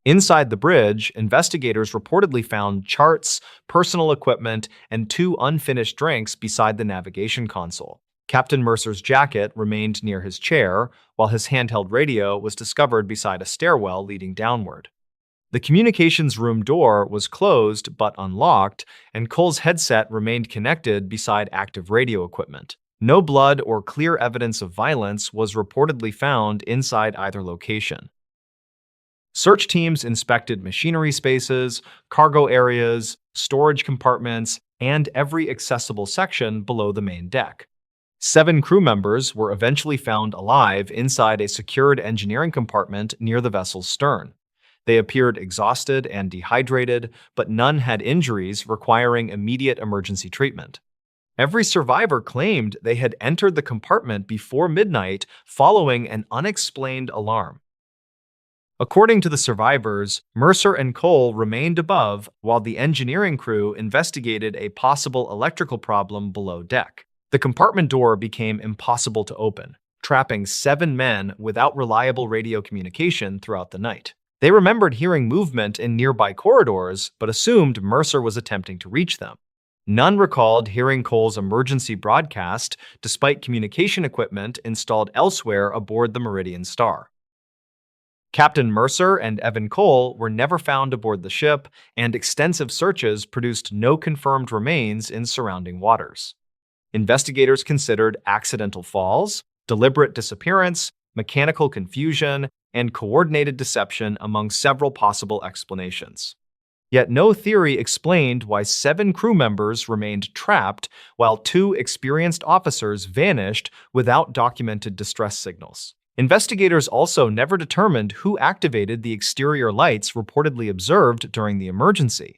Inside the bridge, investigators reportedly found charts, personal equipment, and 2 unfinished drinks beside the navigation console. Captain Mercer's jacket remained near his chair, while his handheld radio was discovered beside a stairwell leading downward. The communications room door was closed but unlocked, and Cole's headset remained connected beside active radio equipment. No blood or clear evidence of violence was reportedly found inside either location. Search teams inspected machinery spaces, cargo areas, storage compartments, and every accessible section below the main deck. 7 crew members were eventually found alive inside a secured engineering compartment near the vessel's stern. They appeared exhausted and dehydrated, but none had injuries requiring immediate emergency treatment. Every survivor claimed they had entered the compartment before midnight following an unexplained alarm. According to the survivors, Mercer and Cole remained above while the engineering crew investigated a possible electrical problem below deck. The compartment door became impossible to open, trapping 7 men without reliable radio communication throughout the night. They remembered hearing movement in nearby corridors, but assumed Mercer was attempting to reach them. None recalled hearing Cole's emergency broadcast, despite communication equipment installed elsewhere aboard the Meridian star. Captain Mercer and Evan Cole were never found aboard the ship, and extensive searches produced no confirmed remains in surrounding waters. Investigators considered accidental falls, deliberate disappearance, mechanical confusion, and coordinated deception among several possible explanations. Yet no theory explained why 7 crew members remained trapped while 2 experienced officers vanished without documented distress signals. Investigators also never determined who activated the exterior lights reportedly observed during the emergency.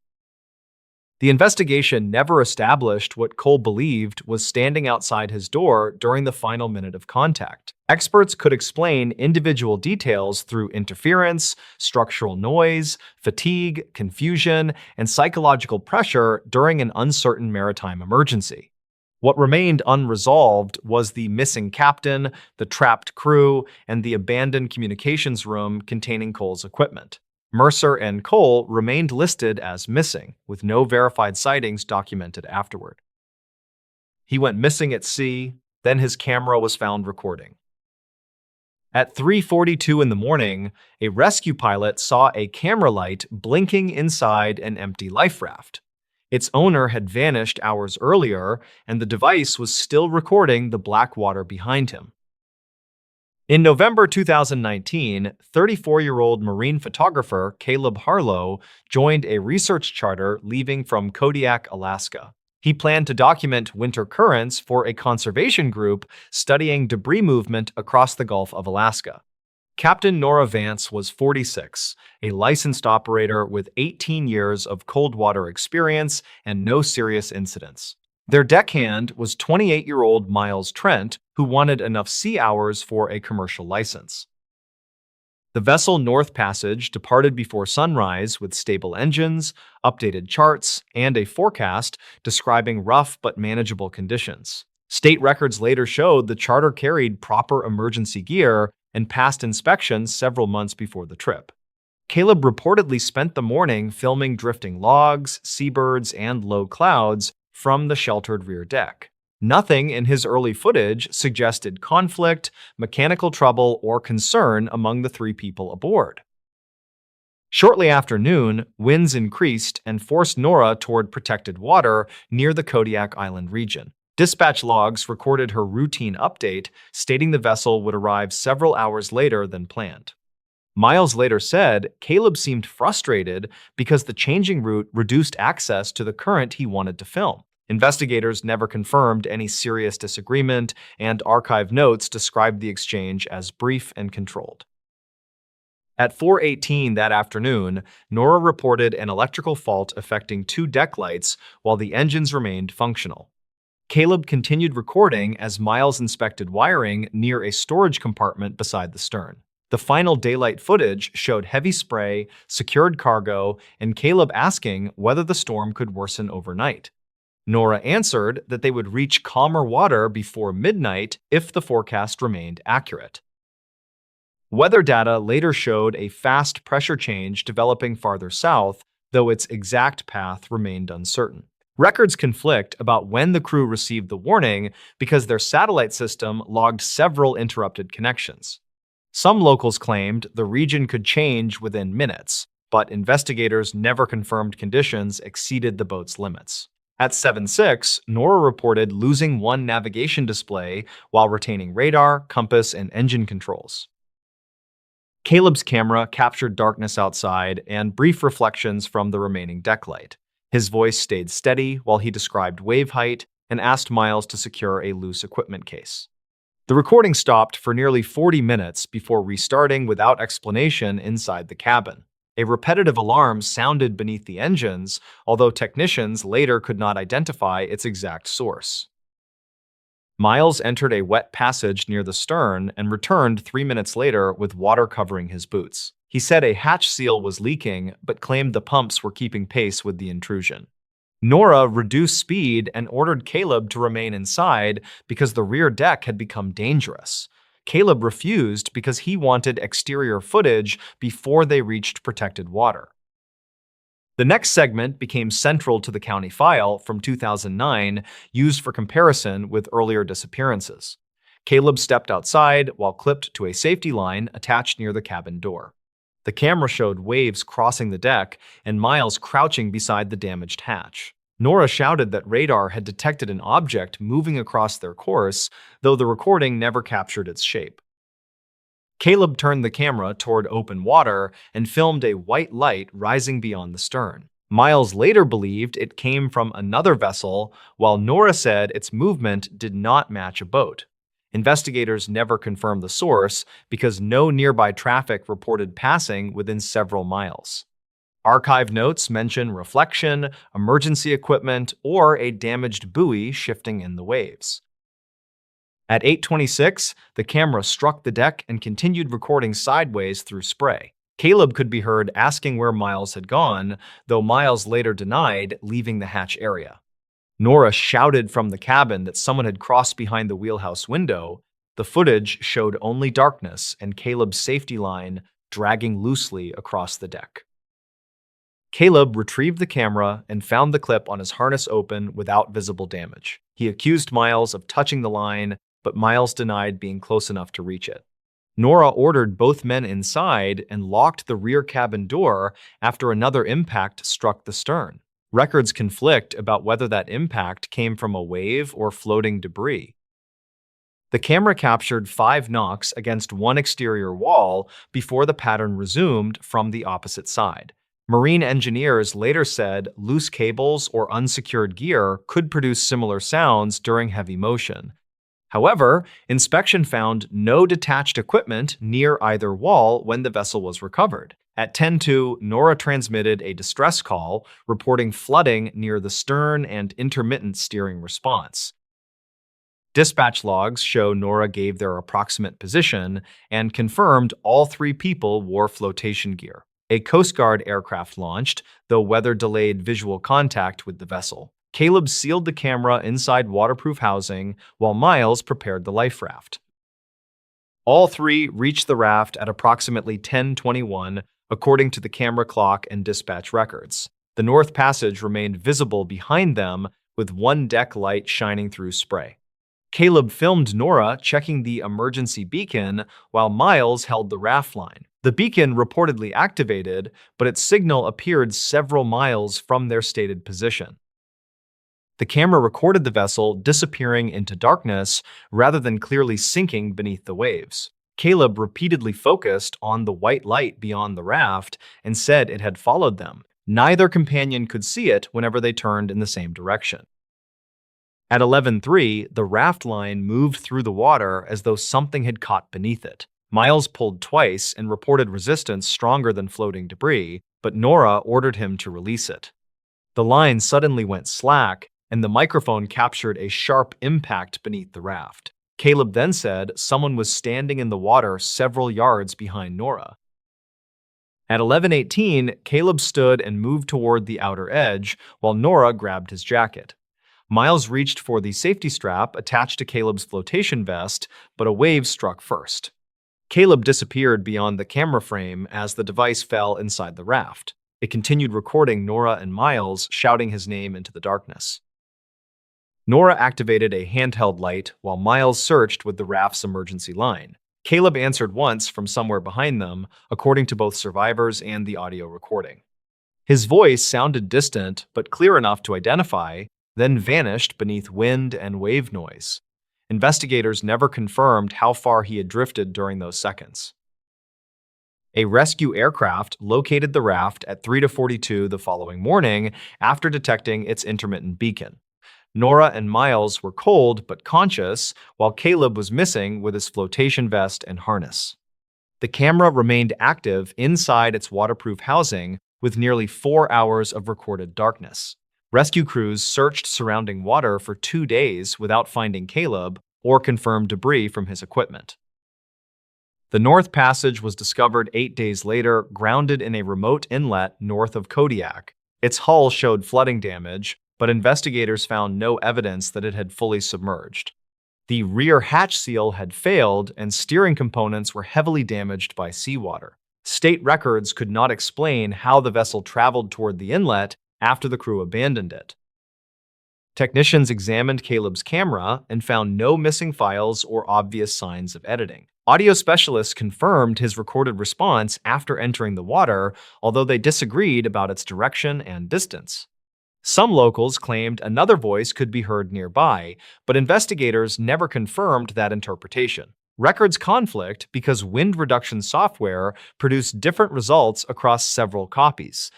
The investigation never established what Cole believed was standing outside his door during the final minute of contact. Experts could explain individual details through interference, structural noise, fatigue, confusion, and psychological pressure during an uncertain maritime emergency. What remained unresolved was the missing captain, the trapped crew, and the abandoned communications room containing Cole's equipment. Mercer and Cole remained listed as missing, with no verified sightings documented afterward. He went missing at sea, then his camera was found recording. At 3:42 in the morning, a rescue pilot saw a camera light blinking inside an empty life raft. Its owner had vanished hours earlier, and the device was still recording the black water behind him. In November 2019, 34-year-old marine photographer Caleb Harlow joined a research charter leaving from Kodiak, Alaska. He planned to document winter currents for a conservation group studying debris movement across the Gulf of Alaska. Captain Nora Vance was 46, a licensed operator with 18 years of cold water experience and no serious incidents. Their deckhand was 28-year-old Miles Trent, who wanted enough sea hours for a commercial license. The vessel North Passage departed before sunrise with stable engines, updated charts, and a forecast describing rough but manageable conditions. State records later showed the charter carried proper emergency gear and passed inspections several months before the trip. Caleb reportedly spent the morning filming drifting logs, seabirds, and low clouds from the sheltered rear deck. Nothing in his early footage suggested conflict, mechanical trouble, or concern among the three people aboard. Shortly after noon, winds increased and forced Nora toward protected water near the Kodiak Island region. Dispatch logs recorded her routine update, stating the vessel would arrive several hours later than planned. Miles later said Caleb seemed frustrated because the changing route reduced access to the current he wanted to film. Investigators never confirmed any serious disagreement, and archive notes described the exchange as brief and controlled. At 4:18 that afternoon, Nora reported an electrical fault affecting two deck lights while the engines remained functional. Caleb continued recording as Miles inspected wiring near a storage compartment beside the stern. The final daylight footage showed heavy spray, secured cargo, and Caleb asking whether the storm could worsen overnight. Nora answered that they would reach calmer water before midnight if the forecast remained accurate. Weather data later showed a fast pressure change developing farther south, though its exact path remained uncertain. Records conflict about when the crew received the warning because their satellite system logged several interrupted connections. Some locals claimed the region could change within minutes, but investigators never confirmed conditions exceeded the boat's limits. At 7:06, Nora reported losing one navigation display while retaining radar, compass, and engine controls. Caleb's camera captured darkness outside and brief reflections from the remaining deck light. His voice stayed steady while he described wave height and asked Miles to secure a loose equipment case. The recording stopped for nearly 40 minutes before restarting without explanation inside the cabin. A repetitive alarm sounded beneath the engines, although technicians later could not identify its exact source. Miles entered a wet passage near the stern and returned 3 minutes later with water covering his boots. He said a hatch seal was leaking, but claimed the pumps were keeping pace with the intrusion. Nora reduced speed and ordered Caleb to remain inside because the rear deck had become dangerous. Caleb refused because he wanted exterior footage before they reached protected water. The next segment became central to the county file from 2009, used for comparison with earlier disappearances. Caleb stepped outside while clipped to a safety line attached near the cabin door. The camera showed waves crossing the deck and Miles crouching beside the damaged hatch. Nora shouted that radar had detected an object moving across their course, though the recording never captured its shape. Caleb turned the camera toward open water and filmed a white light rising beyond the stern. Miles later believed it came from another vessel, while Nora said its movement did not match a boat. Investigators never confirmed the source because no nearby traffic reported passing within several miles. Archive notes mention reflection, emergency equipment, or a damaged buoy shifting in the waves. At 8:26, the camera struck the deck and continued recording sideways through spray. Caleb could be heard asking where Miles had gone, though Miles later denied leaving the hatch area. Nora shouted from the cabin that someone had crossed behind the wheelhouse window. The footage showed only darkness and Caleb's safety line dragging loosely across the deck. Caleb retrieved the camera and found the clip on his harness open without visible damage. He accused Miles of touching the line, but Miles denied being close enough to reach it. Nora ordered both men inside and locked the rear cabin door after another impact struck the stern. Records conflict about whether that impact came from a wave or floating debris. The camera captured 5 knocks against one exterior wall before the pattern resumed from the opposite side. Marine engineers later said loose cables or unsecured gear could produce similar sounds during heavy motion. However, inspection found no detached equipment near either wall when the vessel was recovered. At 10:02, Nora transmitted a distress call reporting flooding near the stern and intermittent steering response. Dispatch logs show Nora gave their approximate position and confirmed all 3 people wore flotation gear. A Coast Guard aircraft launched, though weather delayed visual contact with the vessel. Caleb sealed the camera inside waterproof housing while Miles prepared the life raft. All three reached the raft at approximately 10:21, according to the camera clock and dispatch records. The North Passage remained visible behind them, with one deck light shining through spray. Caleb filmed Nora checking the emergency beacon while Miles held the raft line. The beacon reportedly activated, but its signal appeared several miles from their stated position. The camera recorded the vessel disappearing into darkness rather than clearly sinking beneath the waves. Caleb repeatedly focused on the white light beyond the raft and said it had followed them. Neither companion could see it whenever they turned in the same direction. At 11:03, the raft line moved through the water as though something had caught beneath it. Miles pulled twice and reported resistance stronger than floating debris, but Nora ordered him to release it. The line suddenly went slack, and the microphone captured a sharp impact beneath the raft. Caleb then said someone was standing in the water several yards behind Nora. At 11:18, Caleb stood and moved toward the outer edge while Nora grabbed his jacket. Miles reached for the safety strap attached to Caleb's flotation vest, but a wave struck first. Caleb disappeared beyond the camera frame as the device fell inside the raft. It continued recording Nora and Miles shouting his name into the darkness. Nora activated a handheld light while Miles searched with the raft's emergency line. Caleb answered once from somewhere behind them, according to both survivors and the audio recording. His voice sounded distant but clear enough to identify, then vanished beneath wind and wave noise. Investigators never confirmed how far he had drifted during those seconds. A rescue aircraft located the raft at 3:42 the following morning after detecting its intermittent beacon. Nora and Miles were cold but conscious, while Caleb was missing with his flotation vest and harness. The camera remained active inside its waterproof housing with nearly 4 hours of recorded darkness. Rescue crews searched surrounding water for 2 days without finding Caleb or confirmed debris from his equipment. The North Passage was discovered 8 days later, grounded in a remote inlet north of Kodiak. Its hull showed flooding damage, but investigators found no evidence that it had fully submerged. The rear hatch seal had failed, and steering components were heavily damaged by seawater. State records could not explain how the vessel traveled toward the inlet after the crew abandoned it. Technicians examined Caleb's camera and found no missing files or obvious signs of editing. Audio specialists confirmed his recorded response after entering the water, although they disagreed about its direction and distance. Some locals claimed another voice could be heard nearby, but investigators never confirmed that interpretation. Records conflict because wind reduction software produced different results across several copies.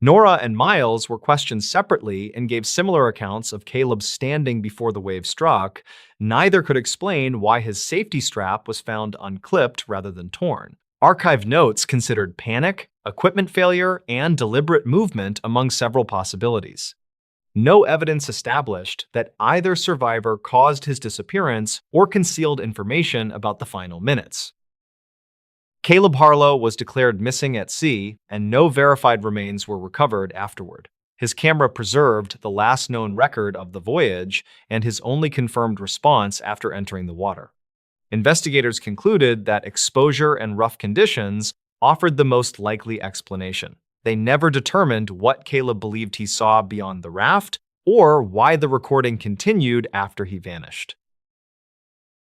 Nora and Miles were questioned separately and gave similar accounts of Caleb standing before the wave struck. Neither could explain why his safety strap was found unclipped rather than torn. Archived notes considered panic, equipment failure, and deliberate movement among several possibilities. No evidence established that either survivor caused his disappearance or concealed information about the final minutes. Caleb Harlow was declared missing at sea, and no verified remains were recovered afterward. His camera preserved the last known record of the voyage and his only confirmed response after entering the water. Investigators concluded that exposure and rough conditions offered the most likely explanation. They never determined what Caleb believed he saw beyond the raft or why the recording continued after he vanished.